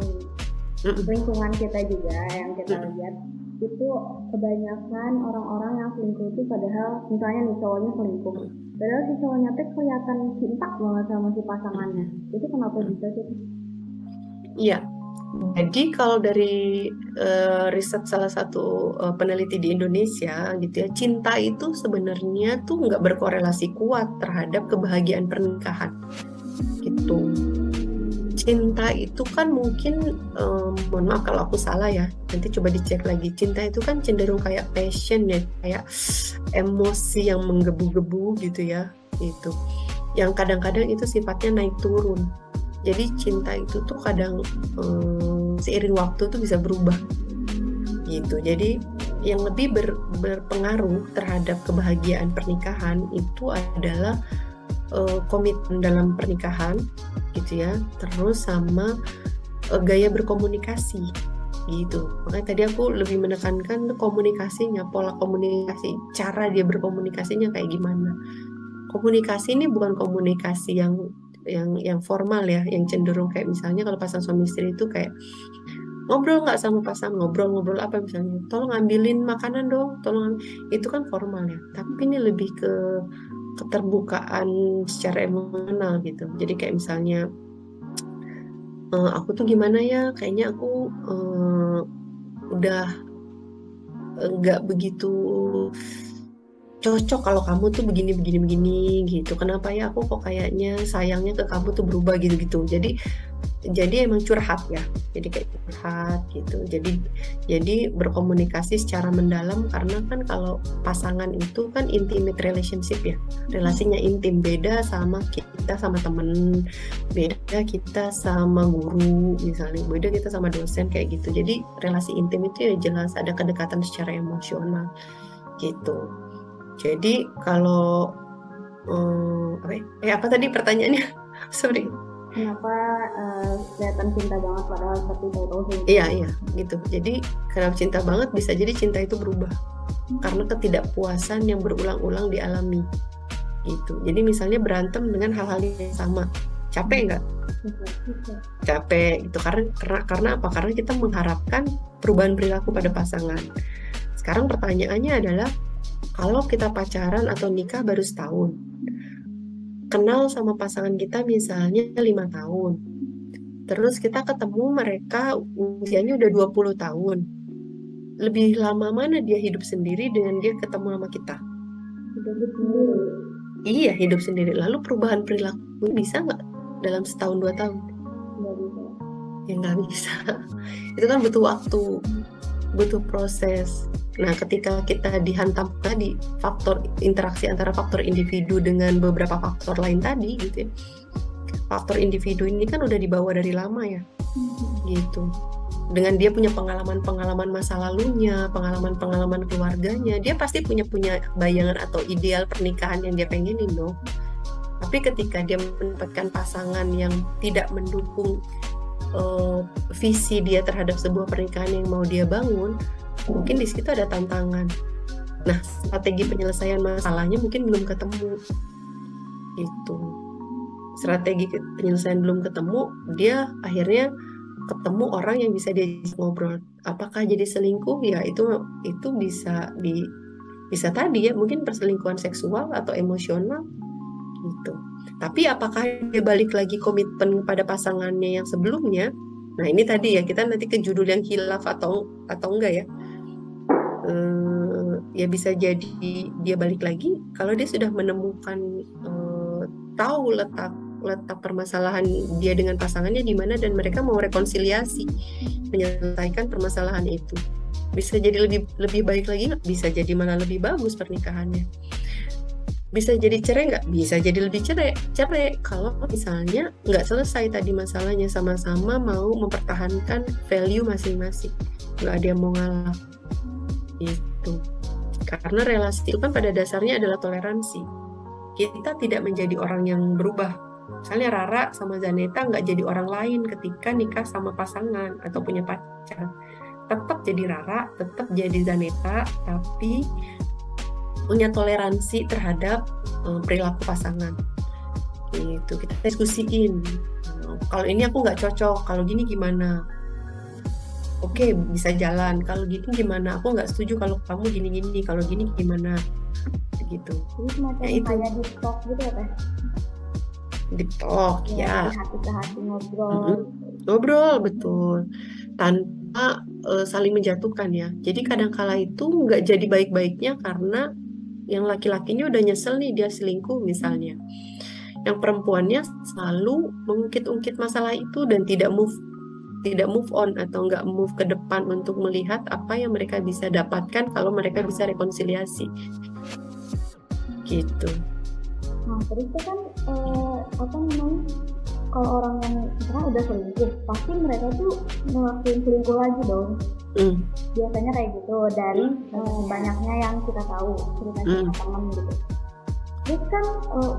lingkungan kita juga yang kita lihat, itu kebanyakan orang-orang yang selingkuh itu padahal misalnya nih cowoknya selingkuh, padahal si cowoknya tuh kelihatan cinta banget sama si pasangannya. Itu kenapa bisa sih? Iya. Jadi kalau dari riset salah satu peneliti di Indonesia gitu ya, cinta itu sebenarnya tuh nggak berkorelasi kuat terhadap kebahagiaan pernikahan gitu. Cinta itu kan mungkin, mohon maaf kalau aku salah ya, nanti coba dicek lagi. Cinta itu kan cenderung kayak passion ya, kayak emosi yang menggebu-gebu gitu ya, gitu. Yang kadang-kadang itu sifatnya naik turun. Jadi cinta itu tuh kadang seiring waktu tuh bisa berubah gitu. Jadi yang lebih berpengaruh terhadap kebahagiaan pernikahan itu adalah komitmen dalam pernikahan gitu ya, terus sama gaya berkomunikasi gitu. Makanya tadi aku lebih menekankan komunikasinya, pola komunikasi, cara dia berkomunikasinya kayak gimana. Komunikasi ini bukan komunikasi yang formal ya, yang cenderung kayak misalnya kalau pasang suami istri itu kayak ngobrol nggak sama pasangan, ngobrol apa misalnya, tolong ambilin makanan dong, itu kan formal ya. Tapi ini lebih ke keterbukaan secara emosional gitu. Jadi kayak misalnya aku tuh gimana ya, kayaknya aku udah nggak begitu cocok kalau kamu tuh begini gitu. Kenapa ya aku kok kayaknya sayangnya ke kamu tuh berubah gitu. Jadi emang curhat ya. Jadi kayak curhat gitu. Jadi berkomunikasi secara mendalam, karena kan kalau pasangan itu kan intimate relationship ya. Relasinya intim, beda sama kita sama temen, beda kita sama guru misalnya, beda kita sama dosen kayak gitu. Jadi relasi intim itu ya jelas ada kedekatan secara emosional. gitu. Jadi kalau apa tadi pertanyaannya? Sorry. Kenapa kelihatan cinta banget padahal seperti tahu-tahu selingkuh? Iya gitu. Jadi kenapa cinta banget, bisa jadi cinta itu berubah karena ketidakpuasan yang berulang-ulang dialami gitu. Jadi misalnya berantem dengan hal-hal yang sama, capek nggak? Capek gitu. Karena apa? Karena kita mengharapkan perubahan perilaku pada pasangan. Sekarang pertanyaannya adalah, kalau kita pacaran atau nikah baru setahun, kenal sama pasangan kita misalnya 5 tahun, terus kita ketemu mereka usianya udah 20 tahun, lebih lama mana dia hidup sendiri dengan dia ketemu sama kita? Hidup sendiri. Iya, hidup sendiri. Lalu perubahan perilaku bisa nggak dalam setahun 2 tahun? Nggak bisa. Ya nggak bisa. Itu kan butuh waktu, butuh proses. Nah, ketika kita dihantam tadi faktor interaksi antara faktor individu dengan beberapa faktor lain tadi gitu ya. Faktor individu ini kan udah dibawa dari lama ya. Gitu. Dengan dia punya pengalaman-pengalaman masa lalunya, pengalaman-pengalaman keluarganya, dia pasti punya bayangan atau ideal pernikahan yang dia pengenin dong. Tapi ketika dia mendapatkan pasangan yang tidak mendukung visi dia terhadap sebuah pernikahan yang mau dia bangun, mungkin di situ ada tantangan. Nah, strategi penyelesaian masalahnya mungkin belum ketemu. Itu. Strategi penyelesaian belum ketemu, dia akhirnya ketemu orang yang bisa dia ngobrol. Apakah jadi selingkuh? Ya itu bisa tadi ya, mungkin perselingkuhan seksual atau emosional gitu. Tapi apakah dia balik lagi komitmen pada pasangannya yang sebelumnya? Nah, ini tadi ya, kita nanti ke judul yang khilaf atau enggak ya. Ya bisa jadi dia balik lagi kalau dia sudah menemukan tahu letak permasalahan dia dengan pasangannya di mana, dan mereka mau rekonsiliasi, menyelesaikan permasalahan itu. Bisa jadi lebih baik lagi nggak? Bisa jadi malah lebih bagus pernikahannya. Bisa jadi cerai nggak? Bisa jadi lebih cerai kalau misalnya nggak selesai tadi masalahnya, sama-sama mau mempertahankan value masing-masing, nggak ada yang mau ngalah. Itu karena relasi itu kan pada dasarnya adalah toleransi. Kita tidak menjadi orang yang berubah. Misalnya Rara sama Zaneta nggak jadi orang lain ketika nikah sama pasangan atau punya pacar. Tetap jadi Rara, tetap jadi Zaneta, tapi punya toleransi terhadap perilaku pasangan. Itu kita diskusiin. Kalau ini aku nggak cocok, kalau gini gimana? Oke, bisa jalan. Kalau gini gimana? Aku nggak setuju kalau kamu gini-gini. Kalau gini gimana? Gitu. Jadi semacam kayak deep talk gitu ya, Teh? Deep talk, ya. Hati ke hati ngobrol. Ngobrol, betul. Tanpa saling menjatuhkan ya. Jadi kadang-kala itu nggak jadi baik-baiknya karena yang laki-lakinya udah nyesel nih dia selingkuh misalnya. Yang perempuannya selalu mengungkit-ungkit masalah itu dan tidak move on atau nggak move ke depan untuk melihat apa yang mereka bisa dapatkan kalau mereka bisa rekonsiliasi. Gitu. Nah, terus itu kan kalau orang yang misalnya udah selingkuh, pasti mereka tuh ngelakuin selingkuh lagi dong. Biasanya kayak gitu dari banyaknya yang kita tahu cerita teman gitu. Terus kan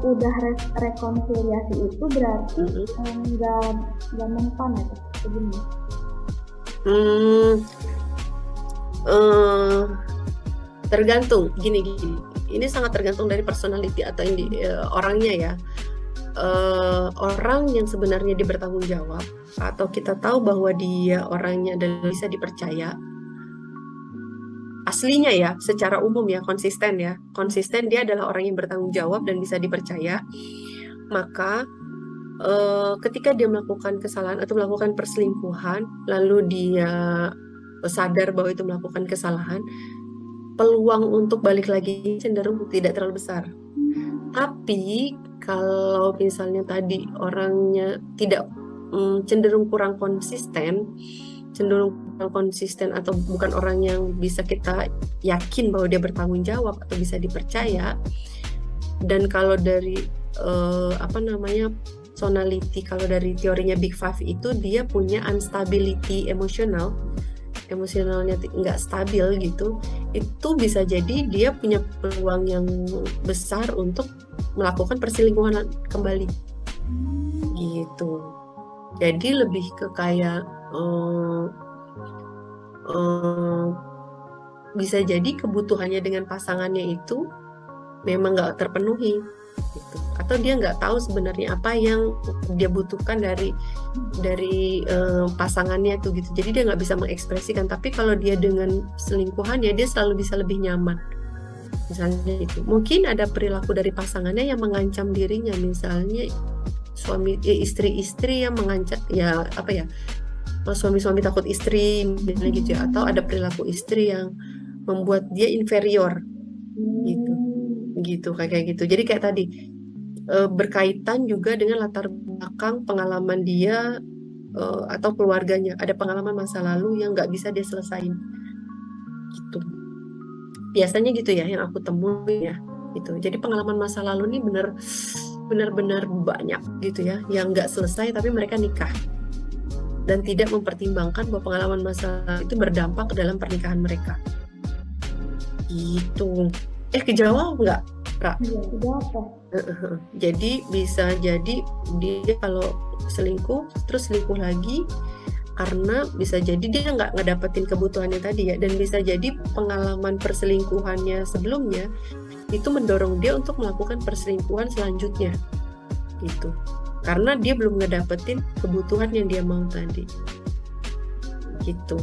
udah rekonsiliasi itu berarti nggak mempan ya begini. Tergantung gini. Ini sangat tergantung dari personality atau orangnya ya. Orang yang sebenarnya dia bertanggung jawab atau kita tahu bahwa dia orangnya dan bisa dipercaya, aslinya ya, secara umum ya, konsisten dia adalah orang yang bertanggung jawab dan bisa dipercaya, maka ketika dia melakukan kesalahan atau melakukan perselingkuhan lalu dia sadar bahwa itu melakukan kesalahan, peluang untuk balik lagi cenderung tidak terlalu besar. Tapi kalau misalnya tadi orangnya tidak cenderung kurang konsisten atau bukan orang yang bisa kita yakin bahwa dia bertanggung jawab atau bisa dipercaya, dan kalau dari personality, kalau dari teorinya Big Five itu dia punya instability emosional. emosionalnya nggak stabil gitu, itu bisa jadi dia punya peluang yang besar untuk melakukan perselingkuhan kembali gitu. Jadi lebih ke kayak bisa jadi kebutuhannya dengan pasangannya itu memang nggak terpenuhi gitu. Atau dia nggak tahu sebenarnya apa yang dia butuhkan dari pasangannya tuh gitu. Jadi dia nggak bisa mengekspresikan. Tapi kalau dia dengan selingkuhan ya dia selalu bisa lebih nyaman. Misalnya itu. Mungkin ada perilaku dari pasangannya yang mengancam dirinya. Misalnya istri-istri yang mengancam, ya apa ya, suami-suami takut istri misalnya gitu ya. Atau ada perilaku istri yang membuat dia inferior gitu kayak gitu. Jadi kayak tadi berkaitan juga dengan latar belakang pengalaman dia atau keluarganya, ada pengalaman masa lalu yang nggak bisa dia selesain gitu. Biasanya gitu ya yang aku temui ya gitu. Jadi pengalaman masa lalu ini benar-benar banyak gitu ya yang nggak selesai, tapi mereka nikah dan tidak mempertimbangkan bahwa pengalaman masa lalu itu berdampak ke dalam pernikahan mereka gitu. Kejawab nggak, Pra? Jadi bisa jadi dia kalau selingkuh terus selingkuh lagi karena bisa jadi dia nggak ngedapetin kebutuhannya tadi ya, dan bisa jadi pengalaman perselingkuhannya sebelumnya itu mendorong dia untuk melakukan perselingkuhan selanjutnya gitu, karena dia belum ngedapetin kebutuhan yang dia mau tadi gitu.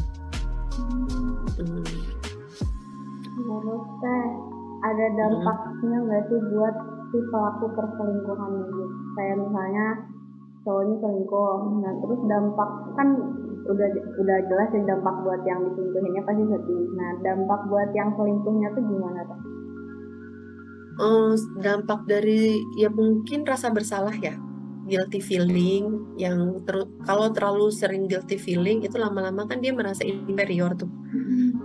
Menurut Teh, ada dampaknya nggak sih buat si pelaku perselingkuhan gitu? Kayak misalnya cowoknya selingkuh, nah terus dampak kan udah jelas ya, dampak buat yang diselingkuhinnya pasti sedih. Nah dampak buat yang selingkuhnya tuh gimana Teh? Dampak dari ya mungkin rasa bersalah ya, guilty feeling yang kalau terlalu sering guilty feeling itu lama-lama kan dia merasa inferior tuh.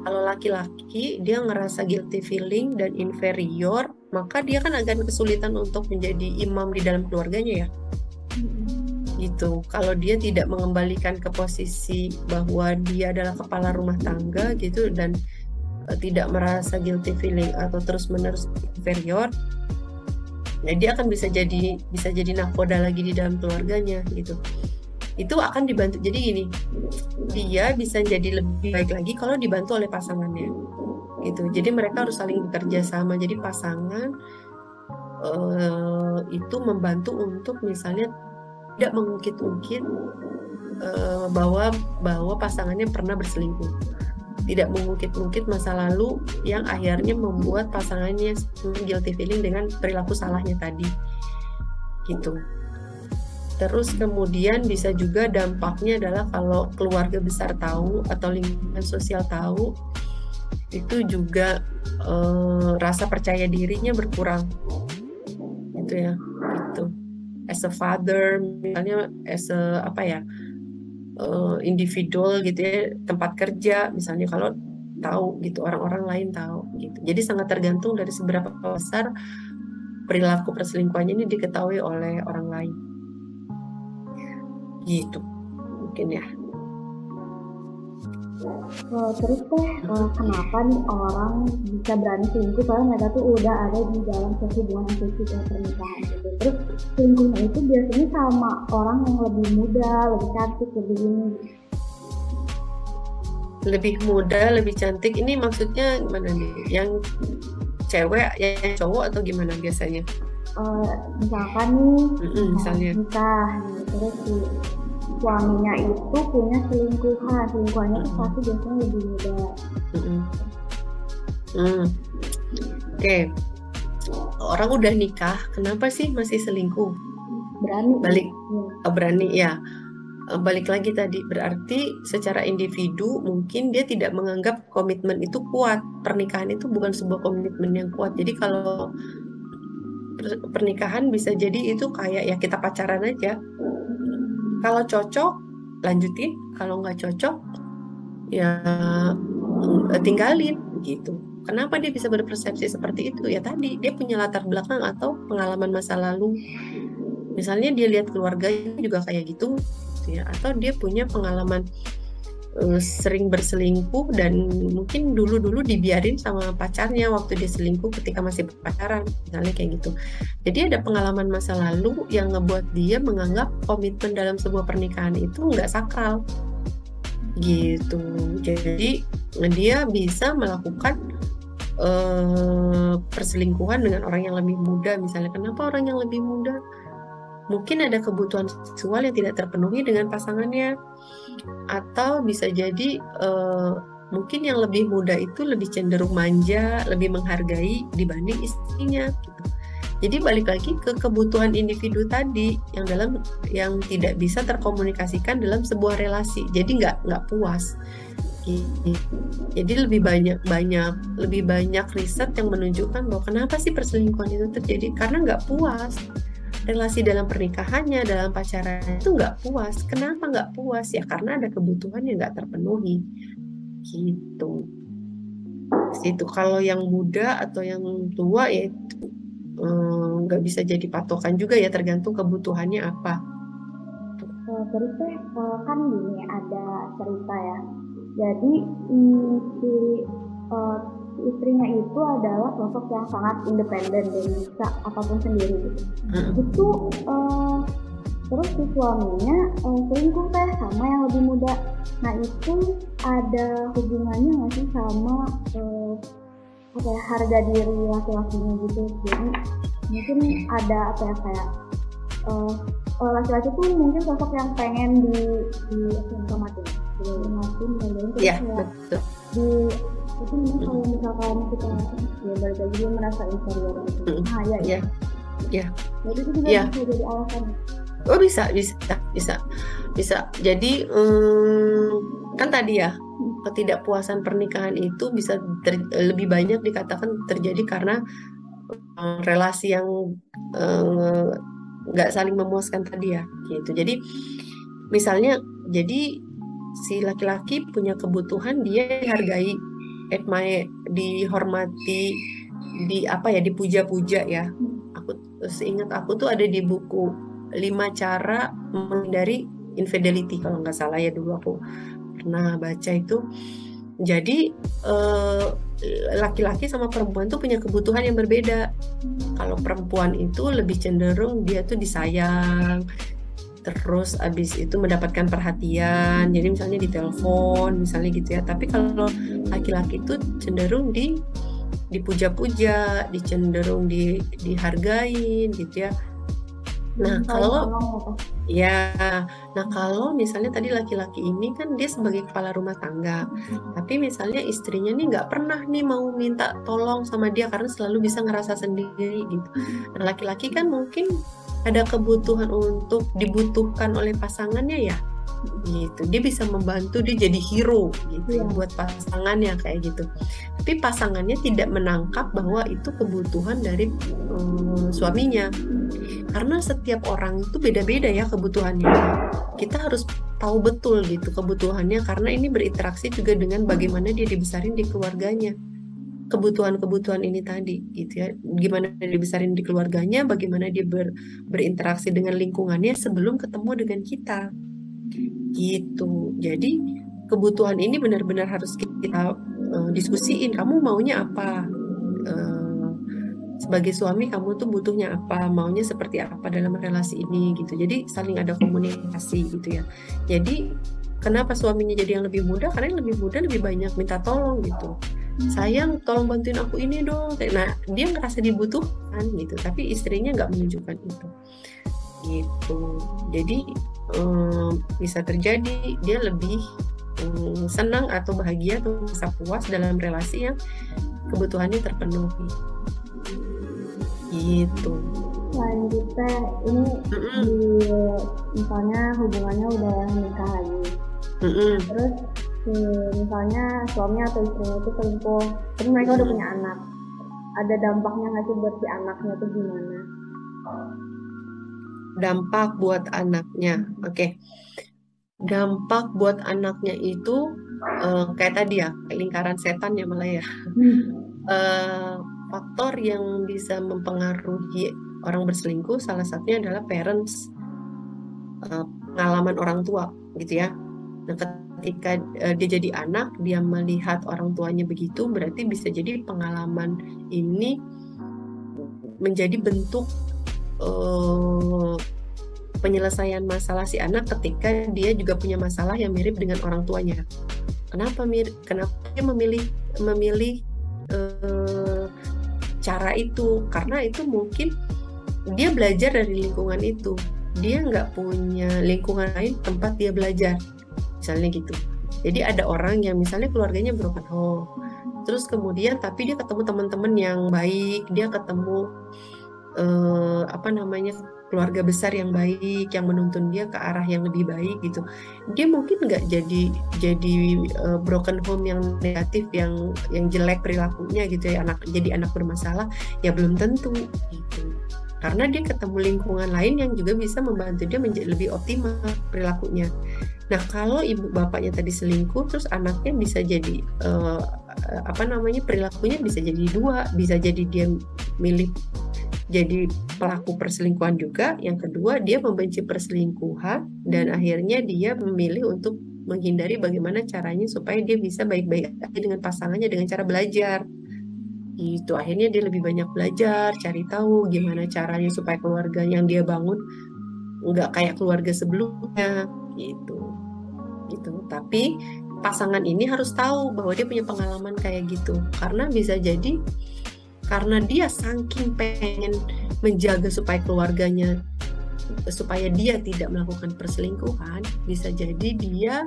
Kalau laki-laki dia ngerasa guilty feeling dan inferior, maka dia kan akan kesulitan untuk menjadi imam di dalam keluarganya ya. Gitu. Kalau dia tidak mengembalikan ke posisi bahwa dia adalah kepala rumah tangga gitu dan tidak merasa guilty feeling atau terus-menerus inferior, nah dia akan bisa jadi nahkoda lagi di dalam keluarganya gitu. Itu akan dibantu. Jadi gini, dia bisa jadi lebih baik lagi kalau dibantu oleh pasangannya gitu. Jadi mereka harus saling bekerja sama. Jadi pasangan itu membantu untuk misalnya tidak mengungkit-ungkit bahwa pasangannya pernah berselingkuh, tidak mengungkit-ungkit masa lalu yang akhirnya membuat pasangannya guilty feeling dengan perilaku salahnya tadi gitu. Terus kemudian bisa juga dampaknya adalah kalau keluarga besar tahu atau lingkungan sosial tahu, itu juga rasa percaya dirinya berkurang gitu ya gitu. As a father misalnya, as a individual gitu ya, tempat kerja misalnya, kalau tahu gitu, orang-orang lain tahu gitu. Jadi sangat tergantung dari seberapa besar perilaku perselingkuhannya ini diketahui oleh orang lain gitu mungkin ya. Terus Teh, kenapa nih orang bisa berani selingkuh kalau mereka tuh udah ada di dalam hubungan yang suci kayak pernikahan gitu. Terus selingkuhnya itu biasanya sama orang yang lebih muda, lebih cantik, lebih ini. Lebih muda, lebih cantik, ini maksudnya gimana nih? Yang cewek, yang cowok, atau gimana biasanya? Misalkan nih, misalnya nikah, terus si suaminya itu punya selingkuhannya itu pasti biasanya lebih muda. Oke. Orang udah nikah, kenapa sih masih selingkuh? Berani ya. Balik lagi tadi, berarti secara individu mungkin dia tidak menganggap komitmen itu kuat. Pernikahan itu bukan sebuah komitmen yang kuat. Jadi kalau pernikahan bisa jadi itu kayak ya kita pacaran aja. Kalau cocok lanjutin, kalau nggak cocok ya tinggalin gitu. Kenapa dia bisa berpersepsi seperti itu? Ya tadi dia punya latar belakang atau pengalaman masa lalu. Misalnya dia lihat keluarganya juga kayak gitu ya, atau dia punya pengalaman sering berselingkuh dan mungkin dulu-dulu dibiarin sama pacarnya waktu dia selingkuh ketika masih pacaran, misalnya kayak gitu. Jadi ada pengalaman masa lalu yang ngebuat dia menganggap komitmen dalam sebuah pernikahan itu nggak sakral gitu. Jadi dia bisa melakukan perselingkuhan dengan orang yang lebih muda misalnya. Kenapa orang yang lebih muda? Mungkin ada kebutuhan seksual yang tidak terpenuhi dengan pasangannya, atau bisa jadi mungkin yang lebih muda itu lebih cenderung manja, lebih menghargai dibanding istrinya gitu. Jadi balik lagi ke kebutuhan individu tadi yang tidak bisa terkomunikasikan dalam sebuah relasi. Jadi nggak puas. Jadi lebih banyak riset yang menunjukkan bahwa kenapa sih perselingkuhan itu terjadi, karena nggak puas. Relasi dalam pernikahannya, dalam pacaran itu nggak puas. Kenapa nggak puas? Ya karena ada kebutuhan yang nggak terpenuhi gitu. Situ kalau yang muda atau yang tua ya nggak bisa jadi patokan juga ya, tergantung kebutuhannya apa. Terus kan gini ada cerita ya. Jadi si istrinya itu adalah sosok yang sangat independen dan bisa apapun sendiri gitu. Itu terus si suaminya selingkuh teh sama yang lebih muda. Nah itu ada hubungannya nggak sih sama harga diri laki-lakinya gitu? Jadi mungkin ada apa ya kayak laki-laki tuh mungkin sosok yang pengen dihormatin, ya betul. Itu kalau misalkan kita ya balik lagi dia merasa inferior gitu. Ya. Jadi itu juga bisa jadi alasan. Oh bisa. Jadi kan tadi ya, ketidakpuasan pernikahan itu bisa lebih banyak dikatakan terjadi karena relasi yang nggak saling memuaskan tadi ya gitu. Jadi misalnya si laki-laki punya kebutuhan, dia dihargai, dihormati, dipuja-puja ya. Seingat aku tuh ada di buku 5 cara menghindari infidelity kalau nggak salah ya, dulu aku pernah baca itu. Jadi laki-laki sama perempuan tuh punya kebutuhan yang berbeda. Kalau perempuan itu lebih cenderung dia tuh disayang, terus abis itu mendapatkan perhatian, jadi misalnya ditelepon misalnya gitu ya. Tapi kalau laki-laki itu cenderung dipuja-puja, cenderung dihargain gitu ya. Nah kalau misalnya tadi laki-laki ini kan dia sebagai kepala rumah tangga, tapi misalnya istrinya nih nggak pernah nih mau minta tolong sama dia karena selalu bisa ngerasa sendiri gitu. Nah laki-laki kan mungkin ada kebutuhan untuk dibutuhkan oleh pasangannya ya gitu. Dia bisa membantu, dia jadi hero gitu buat pasangannya kayak gitu. Tapi pasangannya tidak menangkap bahwa itu kebutuhan dari suaminya. Karena setiap orang itu beda-beda ya kebutuhannya. Kita harus tahu betul gitu kebutuhannya, karena ini berinteraksi juga dengan bagaimana dia dibesarin di keluarganya. Kebutuhan-kebutuhan ini tadi gitu ya. Gimana dia dibesarin di keluarganya, bagaimana dia berinteraksi dengan lingkungannya sebelum ketemu dengan kita. Gitu. Jadi kebutuhan ini benar-benar harus kita diskusiin. Kamu maunya apa? Sebagai suami kamu tuh butuhnya apa? Maunya seperti apa dalam relasi ini gitu. Jadi saling ada komunikasi gitu ya. Jadi kenapa suaminya jadi yang lebih muda? Karena yang lebih muda lebih banyak minta tolong gitu. Sayang, tolong bantuin aku ini dong. Nah, dia ngerasa dibutuhkan gitu. Tapi istrinya nggak menunjukkan itu. Gitu. Jadi bisa terjadi dia lebih senang atau bahagia atau merasa puas dalam relasi yang kebutuhannya terpenuhi gitu. Selanjutnya ini misalnya hubungannya udah nikah lagi, terus misalnya suami atau istrinya itu selingkuh, terus mereka udah punya anak, ada dampaknya nggak sih buat si anaknya tuh gimana? Dampak buat anaknya, oke. Dampak buat anaknya itu kayak tadi ya, lingkaran setan ya malah ya. Faktor yang bisa mempengaruhi orang berselingkuh salah satunya adalah parents, pengalaman orang tua gitu ya. Nah ketika dia jadi anak, dia melihat orang tuanya begitu, berarti bisa jadi pengalaman ini menjadi bentuk penyelesaian masalah si anak ketika dia juga punya masalah yang mirip dengan orang tuanya. Kenapa dia memilih cara itu? Karena itu mungkin dia belajar dari lingkungan itu. Dia nggak punya lingkungan lain tempat dia belajar, misalnya gitu. Jadi ada orang yang misalnya keluarganya broken home, terus kemudian tapi dia ketemu teman-teman yang baik, dia ketemu keluarga besar yang baik, yang menuntun dia ke arah yang lebih baik gitu. Dia mungkin nggak jadi broken home yang negatif, yang jelek perilakunya gitu ya, jadi anak bermasalah, ya belum tentu gitu. Karena dia ketemu lingkungan lain yang juga bisa membantu dia menjadi lebih optimal perilakunya. Nah, kalau ibu bapaknya tadi selingkuh, terus anaknya bisa jadi perilakunya bisa jadi dua, bisa jadi dia milih jadi pelaku perselingkuhan juga. Yang kedua, dia membenci perselingkuhan dan akhirnya dia memilih untuk menghindari bagaimana caranya supaya dia bisa baik-baik aja dengan pasangannya dengan cara belajar. Itu akhirnya dia lebih banyak belajar, cari tahu gimana caranya supaya keluarga yang dia bangun nggak kayak keluarga sebelumnya gitu. Tapi pasangan ini harus tahu bahwa dia punya pengalaman kayak gitu, karena bisa jadi karena dia saking pengen menjaga supaya keluarganya, supaya dia tidak melakukan perselingkuhan, bisa jadi dia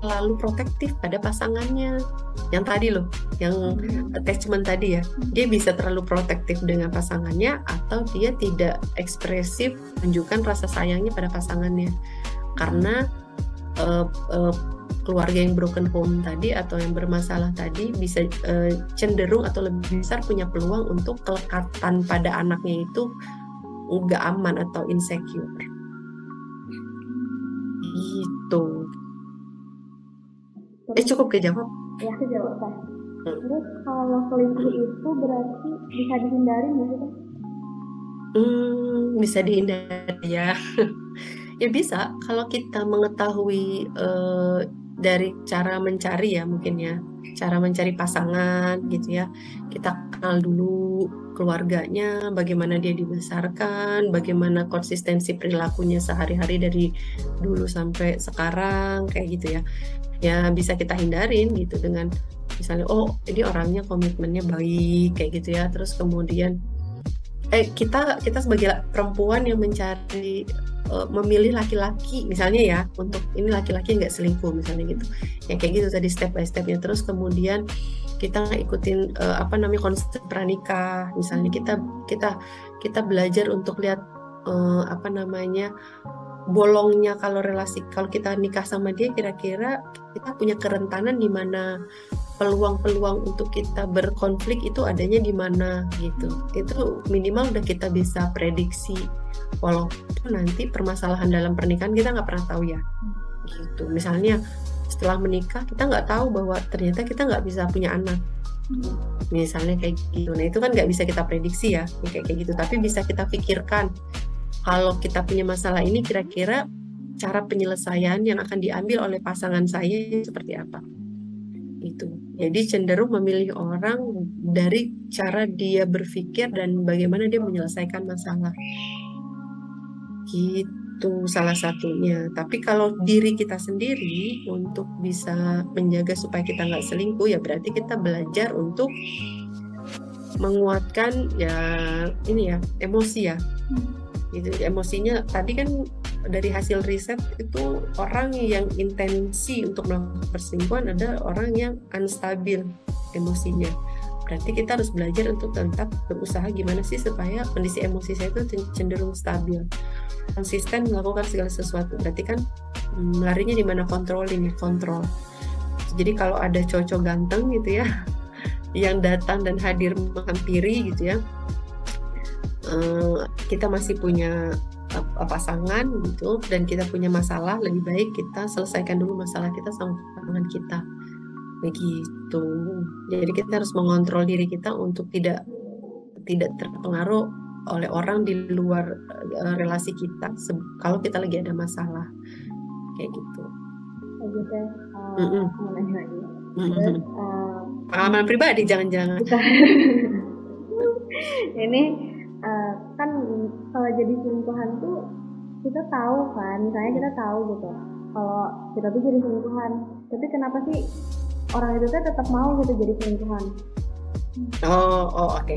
terlalu protektif pada pasangannya. Yang tadi loh, yang attachment tadi ya, dia bisa terlalu protektif dengan pasangannya, atau dia tidak ekspresif menunjukkan rasa sayangnya pada pasangannya. Karena keluarga yang broken home tadi atau yang bermasalah tadi bisa cenderung atau lebih besar punya peluang untuk kelekatan pada anaknya itu nggak aman atau insecure gitu. Cukup kejawab? Ya, kejawab Pak. Terus kalau selingkuh itu berarti bisa dihindari nggak sih Pak? Bisa dihindari ya. Ya bisa, kalau kita mengetahui dari cara mencari ya, mungkin ya, cara mencari pasangan gitu ya. Kita kenal dulu keluarganya, bagaimana dia dibesarkan, bagaimana konsistensi perilakunya sehari-hari dari dulu sampai sekarang kayak gitu ya. Ya bisa kita hindarin gitu dengan misalnya, oh ini orangnya komitmennya baik kayak gitu ya. Terus kemudian kita sebagai perempuan yang mencari memilih laki-laki misalnya ya, untuk ini laki-laki nggak selingkuh misalnya gitu, yang kayak gitu tadi step by stepnya. Terus kemudian kita ikutin konsep pranikah misalnya, kita belajar untuk lihat bolongnya kalau kita nikah sama dia, kira-kira kita punya kerentanan di mana, peluang-peluang untuk kita berkonflik itu adanya di mana gitu. Itu minimal udah kita bisa prediksi, walaupun nanti permasalahan dalam pernikahan kita nggak pernah tahu ya gitu. Misalnya setelah menikah kita nggak tahu bahwa ternyata kita nggak bisa punya anak misalnya kayak gitu. Nah itu kan nggak bisa kita prediksi ya kayak gitu, tapi bisa kita pikirkan kalau kita punya masalah ini, kira-kira cara penyelesaian yang akan diambil oleh pasangan saya seperti apa. Itu. Jadi cenderung memilih orang dari cara dia berpikir dan bagaimana dia menyelesaikan masalah. Gitu salah satunya. Tapi kalau diri kita sendiri untuk bisa menjaga supaya kita nggak selingkuh, ya berarti kita belajar untuk menguatkan emosi ya. Gitu, emosinya tadi kan dari hasil riset itu orang yang intensi untuk melakukan perselingkuhan ada orang yang unstabil emosinya. Berarti kita harus belajar untuk tetap berusaha gimana sih supaya kondisi emosi saya itu cenderung stabil, konsisten melakukan segala sesuatu. Berarti kan larinya di mana, kontrol. Jadi kalau ada cowok ganteng gitu ya yang datang dan hadir menghampiri gitu ya, kita masih punya pasangan gitu dan kita punya masalah, lebih baik kita selesaikan dulu masalah kita sama pasangan kita begitu. Jadi kita harus mengontrol diri kita untuk tidak terpengaruh oleh orang di luar relasi kita kalau kita lagi ada masalah kayak gitu. Kayak gitu ya. Mm-mm. Mau nanya lagi. Mm-mm. Terus Pengalaman pribadi jangan-jangan. ini kan kalau jadi selingkuhan tuh kita tahu kan, misalnya kita tahu gitu kalau kita tuh jadi selingkuhan, tapi kenapa sih orang itu tuh tetap mau gitu jadi selingkuhan? Oke.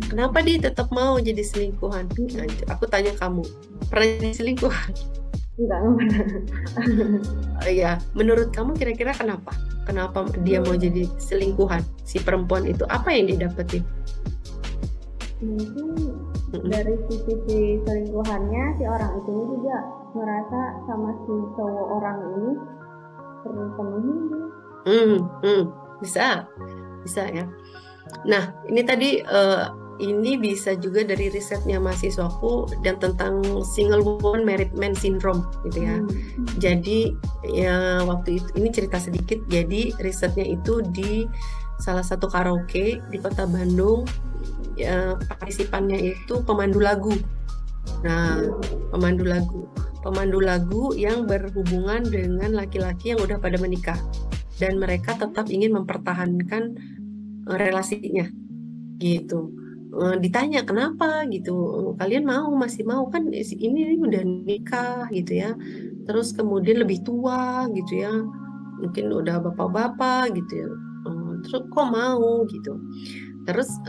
Kenapa dia tetap mau jadi selingkuhan? Nah, aku tanya kamu, pernah jadi selingkuhan? Enggak pernah. Ya, menurut kamu kira-kira kenapa? Kenapa dia mau jadi selingkuhan? Si perempuan itu apa yang dia dapetin? Mungkin dari sisi selingkuhannya si orang itu juga merasa sama si cowok orang ini terpenuhi. Bisa ya. Nah, ini tadi ini bisa juga dari risetnya mahasiswaku dan tentang single woman married man syndrome gitu ya. Jadi ya waktu itu ini cerita sedikit. Jadi risetnya itu di salah satu karaoke di Kota Bandung. Ya, partisipannya itu pemandu lagu. Nah, pemandu lagu yang berhubungan dengan laki-laki yang udah pada menikah dan mereka tetap ingin mempertahankan relasinya gitu. Ditanya kenapa gitu, kalian masih mau kan ini udah nikah gitu ya, terus kemudian lebih tua gitu ya, mungkin udah bapak-bapak gitu ya, terus kok mau gitu. Terus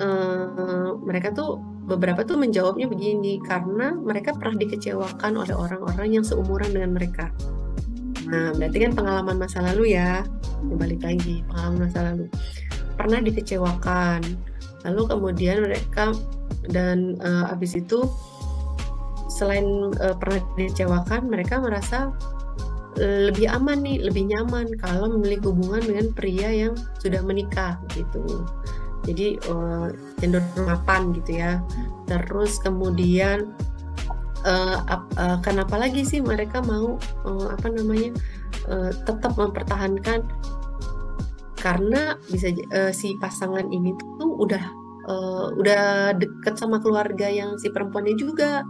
mereka tuh beberapa tuh menjawabnya begini, karena mereka pernah dikecewakan oleh orang-orang yang seumuran dengan mereka. Nah, berarti kan pengalaman masa lalu ya, balik lagi pengalaman masa lalu, pernah dikecewakan, lalu kemudian mereka dan habis itu selain pernah dikecewakan, mereka merasa lebih aman nih, lebih nyaman kalau memiliki hubungan dengan pria yang sudah menikah gitu. Jadi cenderung mapan gitu ya. Terus kemudian kenapa lagi sih mereka mau tetap mempertahankan, karena bisa si pasangan ini tuh udah deket sama keluarga yang si perempuannya juga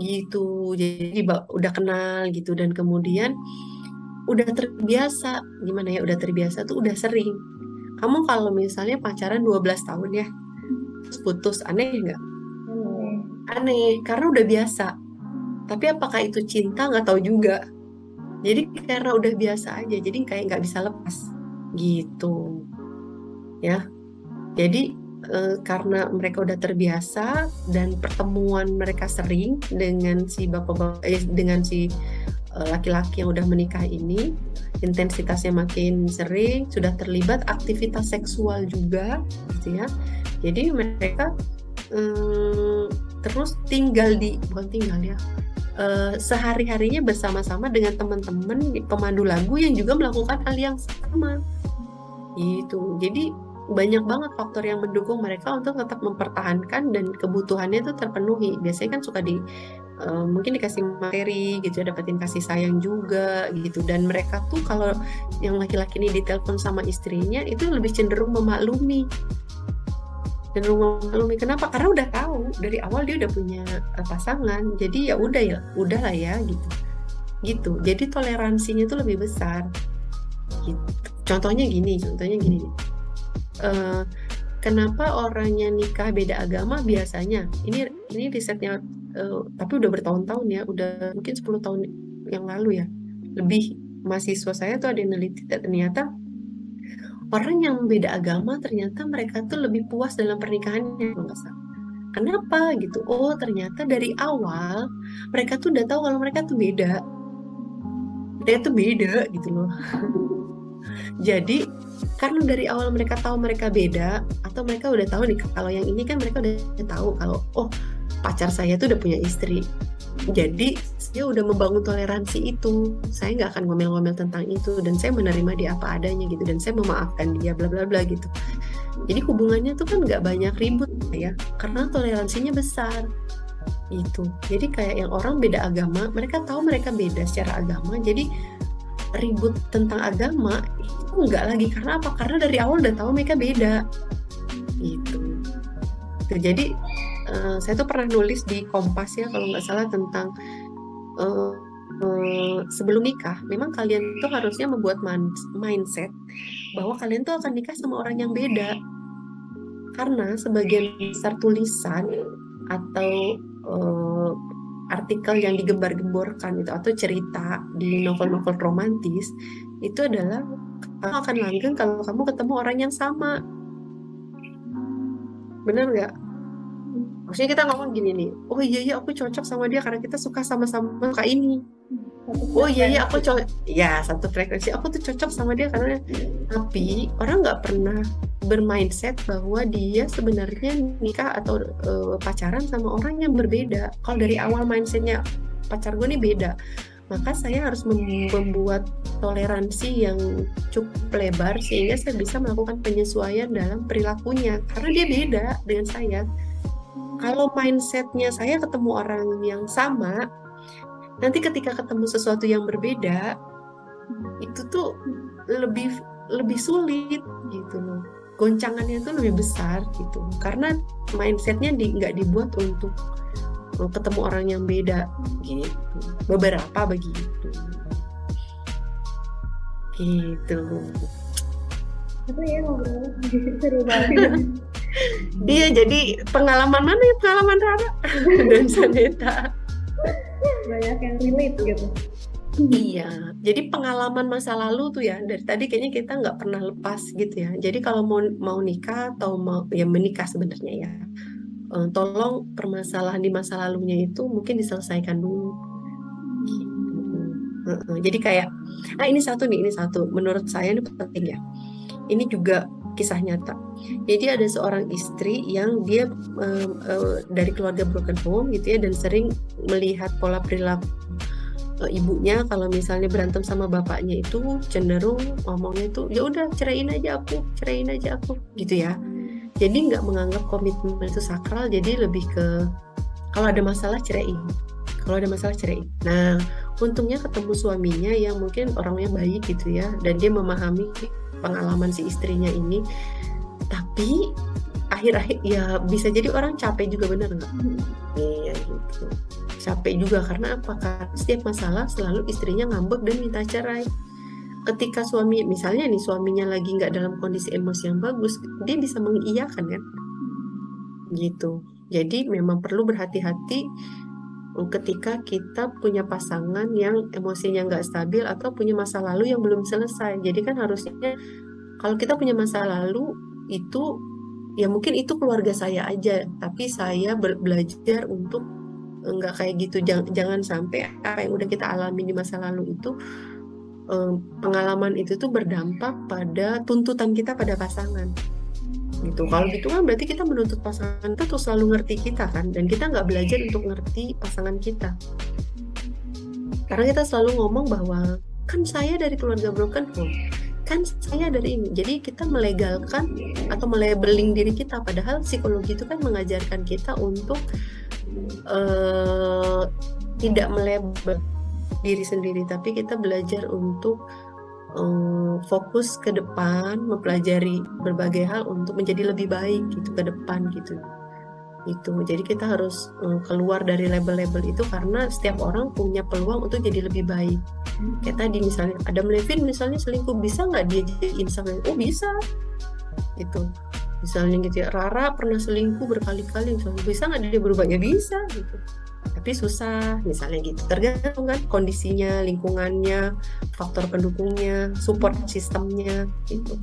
gitu. Jadi udah kenal gitu dan kemudian udah terbiasa, gimana ya, udah terbiasa tuh udah sering. Kamu kalau misalnya pacaran 12 tahun ya, terus putus, aneh nggak? Aneh, karena udah biasa. Tapi apakah itu cinta, nggak tahu juga. Jadi karena udah biasa aja, jadi kayak nggak bisa lepas, gitu. Ya, jadi karena mereka udah terbiasa dan pertemuan mereka sering dengan si dengan si laki-laki yang udah menikah ini, intensitasnya makin sering, sudah terlibat aktivitas seksual juga gitu ya. Jadi mereka terus sehari-harinya bersama-sama dengan teman-teman pemandu lagu yang juga melakukan hal yang sama gitu. Jadi banyak banget faktor yang mendukung mereka untuk tetap mempertahankan dan kebutuhannya itu terpenuhi. Biasanya kan suka mungkin dikasih materi gitu, dapetin kasih sayang juga gitu. Dan mereka tuh kalau yang laki-laki ini ditelepon sama istrinya itu lebih cenderung memaklumi. Kenapa? Karena udah tahu dari awal dia udah punya pasangan. Jadi ya udahlah ya gitu. Jadi toleransinya tuh lebih besar. Gitu. Contohnya gini. Kenapa orangnya nikah beda agama biasanya? Ini risetnya, tapi udah bertahun-tahun ya, udah mungkin 10 tahun yang lalu ya. Lebih, mahasiswa saya tuh ada yang neliti, ternyata orang yang beda agama ternyata mereka tuh lebih puas dalam pernikahannya. Kenapa gitu? Oh, ternyata dari awal mereka tuh udah tahu kalau mereka tuh beda. Mereka tuh beda gitu loh. Jadi karena dari awal mereka tahu mereka beda, atau mereka udah tahu nih kalau yang ini kan mereka udah tahu kalau pacar saya tuh udah punya istri, jadi saya udah membangun toleransi itu, saya nggak akan ngomel-ngomel tentang itu dan saya menerima dia apa adanya gitu dan saya memaafkan dia bla bla bla gitu. Jadi hubungannya tuh kan nggak banyak ribut ya, karena toleransinya besar itu. Jadi kayak yang orang beda agama, mereka tahu mereka beda secara agama, jadi ribut tentang agama itu enggak lagi. Karena apa? Karena dari awal udah tahu mereka beda gitu. Jadi saya tuh pernah nulis di Kompas ya kalau nggak salah tentang sebelum nikah, memang kalian tuh harusnya membuat mindset bahwa kalian tuh akan nikah sama orang yang beda. Karena sebagian besar tulisan atau artikel yang digembar-gemborkan itu atau cerita di novel-novel romantis itu adalah kamu akan langgeng kalau kamu ketemu orang yang sama. Bener nggak? Maksudnya kita ngomong gini nih, oh iya aku cocok sama dia karena kita suka sama-sama suka ini. Oh iya aku cocok, ya satu frekuensi, aku tuh cocok sama dia karena, tapi orang nggak pernah bermindset bahwa dia sebenarnya nikah atau pacaran sama orang yang berbeda. Kalau dari awal mindsetnya pacar gue nih beda, maka saya harus membuat toleransi yang cukup lebar sehingga saya bisa melakukan penyesuaian dalam perilakunya karena dia beda dengan saya. Kalau mindsetnya saya ketemu orang yang sama, nanti ketika ketemu sesuatu yang berbeda, itu tuh lebih sulit gitu loh. Goncangannya tuh lebih besar gitu. Karena mindsetnya nggak dibuat untuk ketemu orang yang beda gitu. Beberapa begitu. Gitu. Itu ya ngobrol seru banget. Iya, jadi pengalaman mana ya? Pengalaman Rara dan Saneta. Banyak yang relate gitu. Iya, jadi pengalaman masa lalu tuh ya dari tadi kayaknya kita nggak pernah lepas gitu ya. Jadi kalau mau nikah atau mau ya menikah sebenarnya ya, tolong permasalahan di masa lalunya itu mungkin diselesaikan dulu. Gitu. Jadi kayak, ini satu menurut saya ini penting ya. Ini juga kisah nyata. Jadi ada seorang istri yang dia dari keluarga broken home gitu ya dan sering melihat pola perilaku ibunya kalau misalnya berantem sama bapaknya itu cenderung ngomongnya itu ya udah ceraiin aja aku gitu ya. Jadi nggak menganggap komitmen itu sakral, jadi lebih ke kalau ada masalah ceraiin. Nah, untungnya ketemu suaminya yang mungkin orangnya baik gitu ya dan dia memahami pengalaman si istrinya ini. Tapi akhir-akhir ya bisa jadi orang capek juga, bener nggak? Iya gitu. Capek juga karena apa? Karena setiap masalah selalu istrinya ngambek dan minta cerai. Ketika misalnya nih suaminya lagi nggak dalam kondisi emosi yang bagus, dia bisa mengiyakan kan? Gitu. Jadi memang perlu berhati-hati ketika kita punya pasangan yang emosinya nggak stabil atau punya masa lalu yang belum selesai. Jadi kan harusnya kalau kita punya masa lalu itu ya mungkin itu keluarga saya aja, tapi saya belajar untuk nggak kayak gitu. Jangan sampai apa yang udah kita alami di masa lalu itu pengalaman itu tuh berdampak pada tuntutan kita pada pasangan gitu. Kalau gitu kan berarti kita menuntut pasangan itu tuh selalu ngerti kita kan, dan kita nggak belajar untuk ngerti pasangan kita karena kita selalu ngomong bahwa kan saya dari keluarga broken home, kan saya dari ini. Jadi kita melegalkan atau melabeling diri kita, padahal psikologi itu kan mengajarkan kita untuk tidak melabel diri sendiri, tapi kita belajar untuk fokus ke depan, mempelajari berbagai hal untuk menjadi lebih baik gitu ke depan gitu. Jadi kita harus keluar dari label-label itu karena setiap orang punya peluang untuk jadi lebih baik. Kayak tadi misalnya Adam Levine misalnya selingkuh, bisa nggak dia jadiin sama? Oh bisa gitu. Misalnya gitu ya, Rara pernah selingkuh berkali-kali misalnya, bisa nggak dia berubah? Ya bisa gitu, tapi susah misalnya gitu. Tergantung kan kondisinya, lingkungannya, faktor pendukungnya, support sistemnya gitu.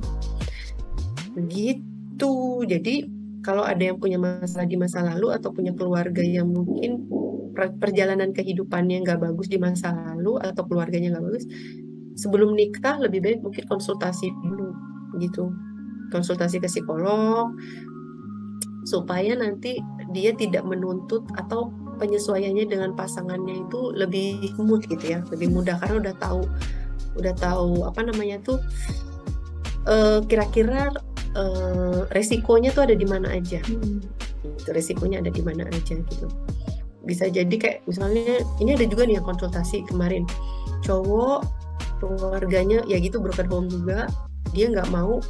Begitu. Jadi kalau ada yang punya masalah di masa lalu atau punya keluarga yang mungkin perjalanan kehidupannya nggak bagus di masa lalu atau keluarganya nggak bagus, sebelum nikah lebih baik mungkin konsultasi dulu gitu. Konsultasi ke psikolog supaya nanti dia tidak menuntut atau penyesuaiannya dengan pasangannya itu lebih smooth gitu ya, lebih mudah karena udah tahu apa namanya tuh kira-kira resikonya tuh ada di mana aja. Resikonya ada di mana aja gitu. Bisa jadi kayak misalnya ini ada juga nih yang konsultasi kemarin, cowok keluarganya ya gitu broken home juga, dia nggak mau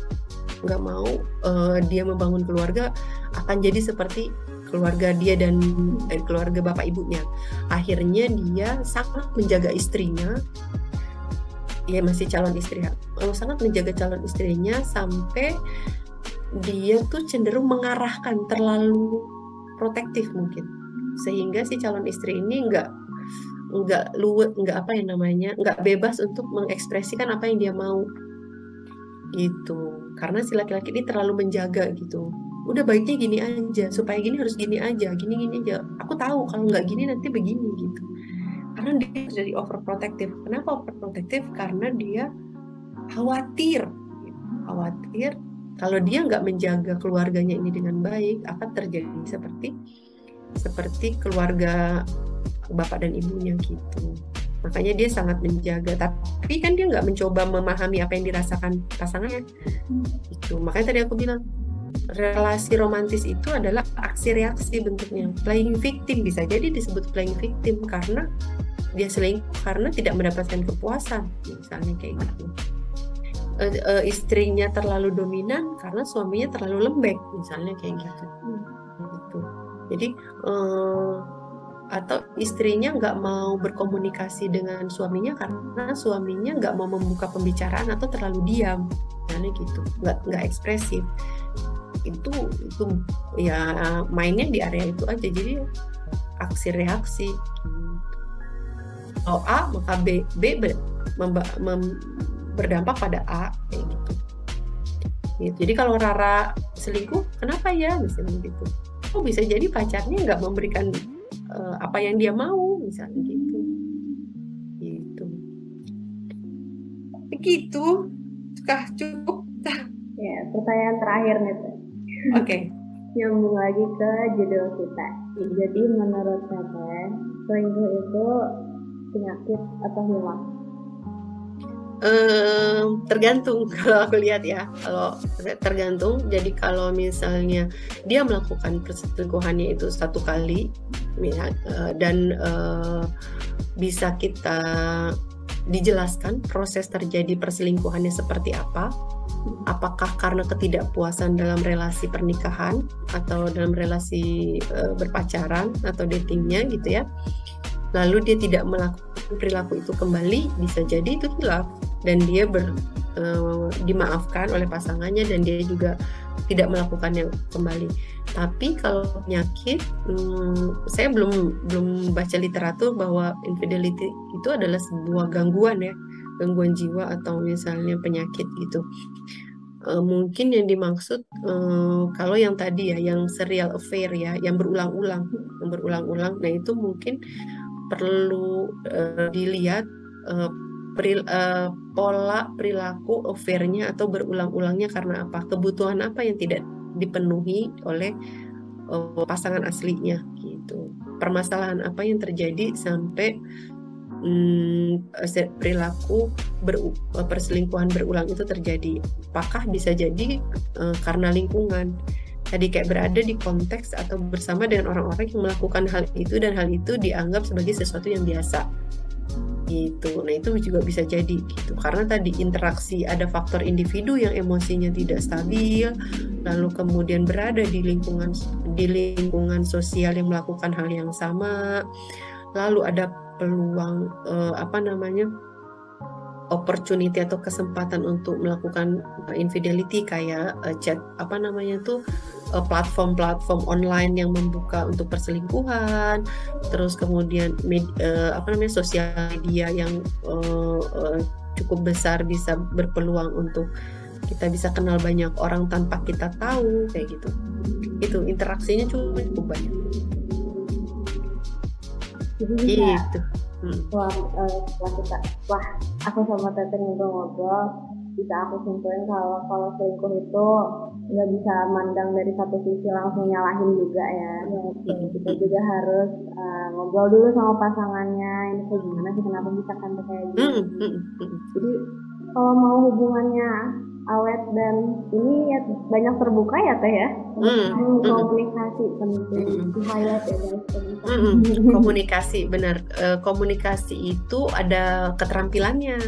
dia membangun keluarga akan jadi seperti keluarga dia dan keluarga bapak ibunya. Akhirnya dia sangat menjaga istrinya, dia masih calon istri, sangat menjaga calon istrinya sampai dia tuh cenderung mengarahkan terlalu protektif mungkin, sehingga si calon istri ini nggak bebas untuk mengekspresikan apa yang dia mau gitu, karena si laki-laki ini terlalu menjaga gitu. Udah baiknya gini aja, supaya gini harus gini aja, gini aja. Aku tahu kalau nggak gini nanti begini gitu. Karena dia jadi overprotective. Kenapa overprotective? Karena dia khawatir kalau dia nggak menjaga keluarganya ini dengan baik akan terjadi seperti keluarga bapak dan ibunya gitu. Makanya dia sangat menjaga, tapi kan dia nggak mencoba memahami apa yang dirasakan pasangannya. Itu makanya tadi aku bilang relasi romantis itu adalah aksi reaksi bentuknya. Playing victim, bisa jadi disebut playing victim karena dia selingkuh karena tidak mendapatkan kepuasan, misalnya kayak gitu. Istrinya terlalu dominan karena suaminya terlalu lembek, misalnya kayak gitu. Jadi atau istrinya nggak mau berkomunikasi dengan suaminya karena suaminya nggak mau membuka pembicaraan atau terlalu diam, misalnya gitu, nggak ekspresif. Itu ya mainnya di area itu aja, jadi aksi reaksi. Kalau A maka B berdampak pada A kayak gitu. Jadi kalau Rara selingkuh, kenapa ya, misalnya gitu? Oh bisa jadi pacarnya nggak memberikan apa yang dia mau, misalnya gitu. Begitu. Cukup. Ya, pertanyaan terakhir nih. Oke. Nyambung lagi ke judul kita. Jadi menurut Teteh, selingkuh itu penyakit atau hilang? Tergantung kalau aku lihat ya. Kalau tergantung. Jadi kalau misalnya dia melakukan perselingkuhannya itu 1 kali dan bisa kita dijelaskan proses terjadi perselingkuhannya seperti apa, apakah karena ketidakpuasan dalam relasi pernikahan atau dalam relasi berpacaran atau datingnya gitu ya, lalu dia tidak melakukan perilaku itu kembali, bisa jadi itu hilaf dan dia dimaafkan oleh pasangannya dan dia juga tidak melakukannya kembali. Tapi kalau penyakit, saya belum baca literatur bahwa infidelity itu adalah sebuah gangguan ya, gangguan jiwa atau misalnya penyakit gitu. Mungkin yang dimaksud kalau yang tadi ya, yang serial affair ya, yang berulang-ulang, nah itu mungkin perlu dilihat pola perilaku affair-nya atau berulang-ulangnya karena apa, kebutuhan apa yang tidak dipenuhi oleh pasangan aslinya gitu, permasalahan apa yang terjadi sampai perilaku perselingkuhan berulang itu terjadi. Apakah bisa jadi karena lingkungan tadi, kayak berada di konteks atau bersama dengan orang-orang yang melakukan hal itu dan hal itu dianggap sebagai sesuatu yang biasa gitu. Nah itu juga bisa jadi gitu, karena tadi interaksi, ada faktor individu yang emosinya tidak stabil, lalu kemudian berada di lingkungan sosial yang melakukan hal yang sama, lalu ada peluang opportunity atau kesempatan untuk melakukan infidelity kayak chat platform online yang membuka untuk perselingkuhan, terus kemudian sosial media yang cukup besar bisa berpeluang untuk kita bisa kenal banyak orang tanpa kita tahu kayak gitu. Itu interaksinya cukup banyak. Jadi gitu. Setelah aku sama Teteh ngobrol, bisa aku simpulin kalau selingkuh itu nggak bisa mandang dari satu sisi langsung nyalahin juga ya. Kita juga harus ngobrol dulu sama pasangannya, ini kayak gimana sih, kenapa bisa kan kayak gitu. Jadi kalau mau hubungannya awet dan ini ya banyak terbuka ya Teh ya. Komunikasi penting, highlight ya guys. Komunikasi benar. Komunikasi itu ada keterampilannya.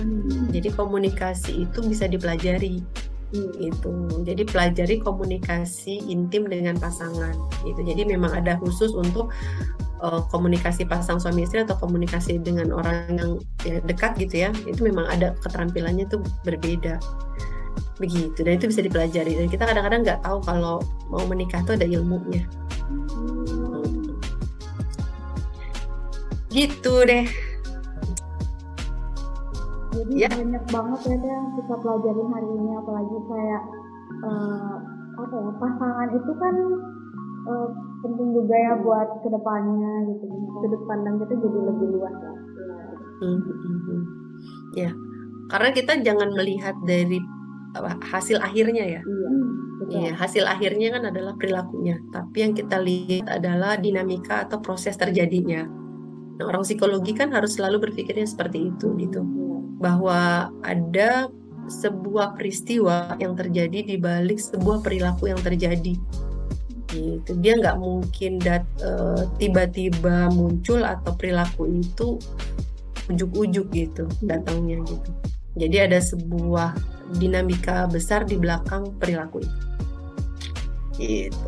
Jadi komunikasi itu bisa dipelajari gitu. Jadi pelajari komunikasi intim dengan pasangan gitu. Jadi memang ada khusus untuk komunikasi pasang suami istri atau komunikasi dengan orang yang ya, dekat gitu ya. Itu memang ada keterampilannya tuh berbeda. Begitu, dan itu bisa dipelajari, dan kita kadang-kadang nggak tahu kalau mau menikah tuh ada ilmunya. Gitu deh. Jadi Ya. banyak banget ya Teh yang kita pelajarin hari ini, apalagi kayak apa ya, pasangan itu kan penting juga ya buat kedepannya gitu. Sudut pandang kita jadi lebih luas ya. Ya, karena kita jangan melihat dari hasil akhirnya ya. Iya, hasil akhirnya kan adalah perilakunya, tapi yang kita lihat adalah dinamika atau proses terjadinya. Nah, orang psikologi kan harus selalu berpikirnya seperti itu gitu, bahwa ada sebuah peristiwa yang terjadi di balik sebuah perilaku yang terjadi. Gitu. Dia nggak mungkin tiba-tiba muncul atau perilaku itu ujuk-ujuk gitu datangnya gitu. Jadi ada sebuah dinamika besar di belakang perilaku itu. Gitu.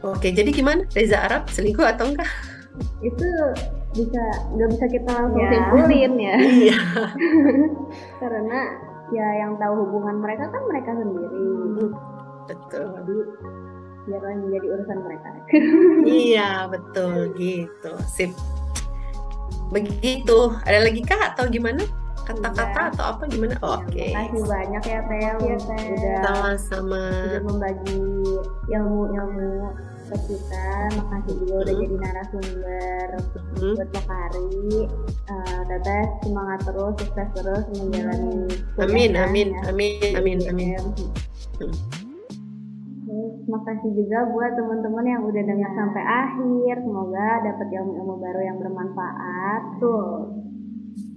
Oke, jadi gimana? Reza Arab selingkuh atau enggak? Itu nggak bisa kita langsung simpulin ya. Iya. Karena ya yang tahu hubungan mereka kan mereka sendiri. Betul. Jadi biarlah menjadi urusan mereka. Iya, betul gitu. Sip. Begitu. Ada lagi kah atau gimana? Kata-kata atau apa gimana? Oke. Terima kasih banyak ya Teh, udah Sama-sama. membagi ilmu-ilmu ke kita. Makasih juga udah jadi narasumber buat Pokari. Teteh semangat terus, sukses terus menjalani Amin. Terima kasih juga buat teman-teman yang udah dengar sampai akhir. Semoga dapat ilmu-ilmu baru yang bermanfaat.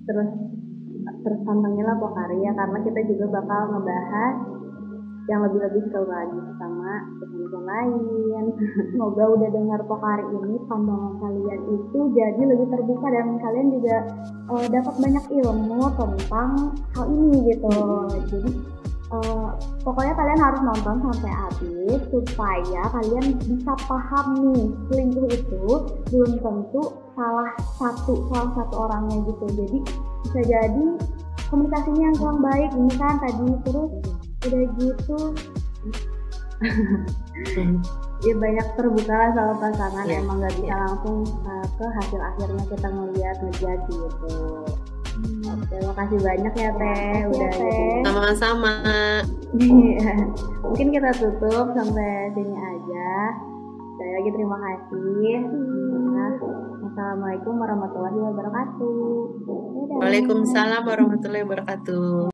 Terus pantengin lah Pokari ya, karena kita juga bakal ngebahas yang lebih seru lagi sama teman-teman lain. Semoga udah dengar Pokari ini pandangan kalian itu jadi lebih terbuka dan kalian juga dapat banyak ilmu tentang hal ini gitu. Jadi pokoknya kalian harus nonton sampai habis supaya kalian bisa paham nih, selingkuh itu belum tentu salah satu orangnya gitu. Jadi bisa jadi komunikasinya yang kurang baik ini kan tadi, terus udah gitu ya banyak terbuka lah sama pasangan. Emang nggak bisa langsung ke hasil akhirnya kita ngejudge gitu. Oke, makasih banyak ya Teh, udah sama-sama. Mungkin kita tutup sampai sini aja. Sekali lagi terima kasih. Assalamualaikum warahmatullahi wabarakatuh. Waalaikumsalam warahmatullahi wabarakatuh.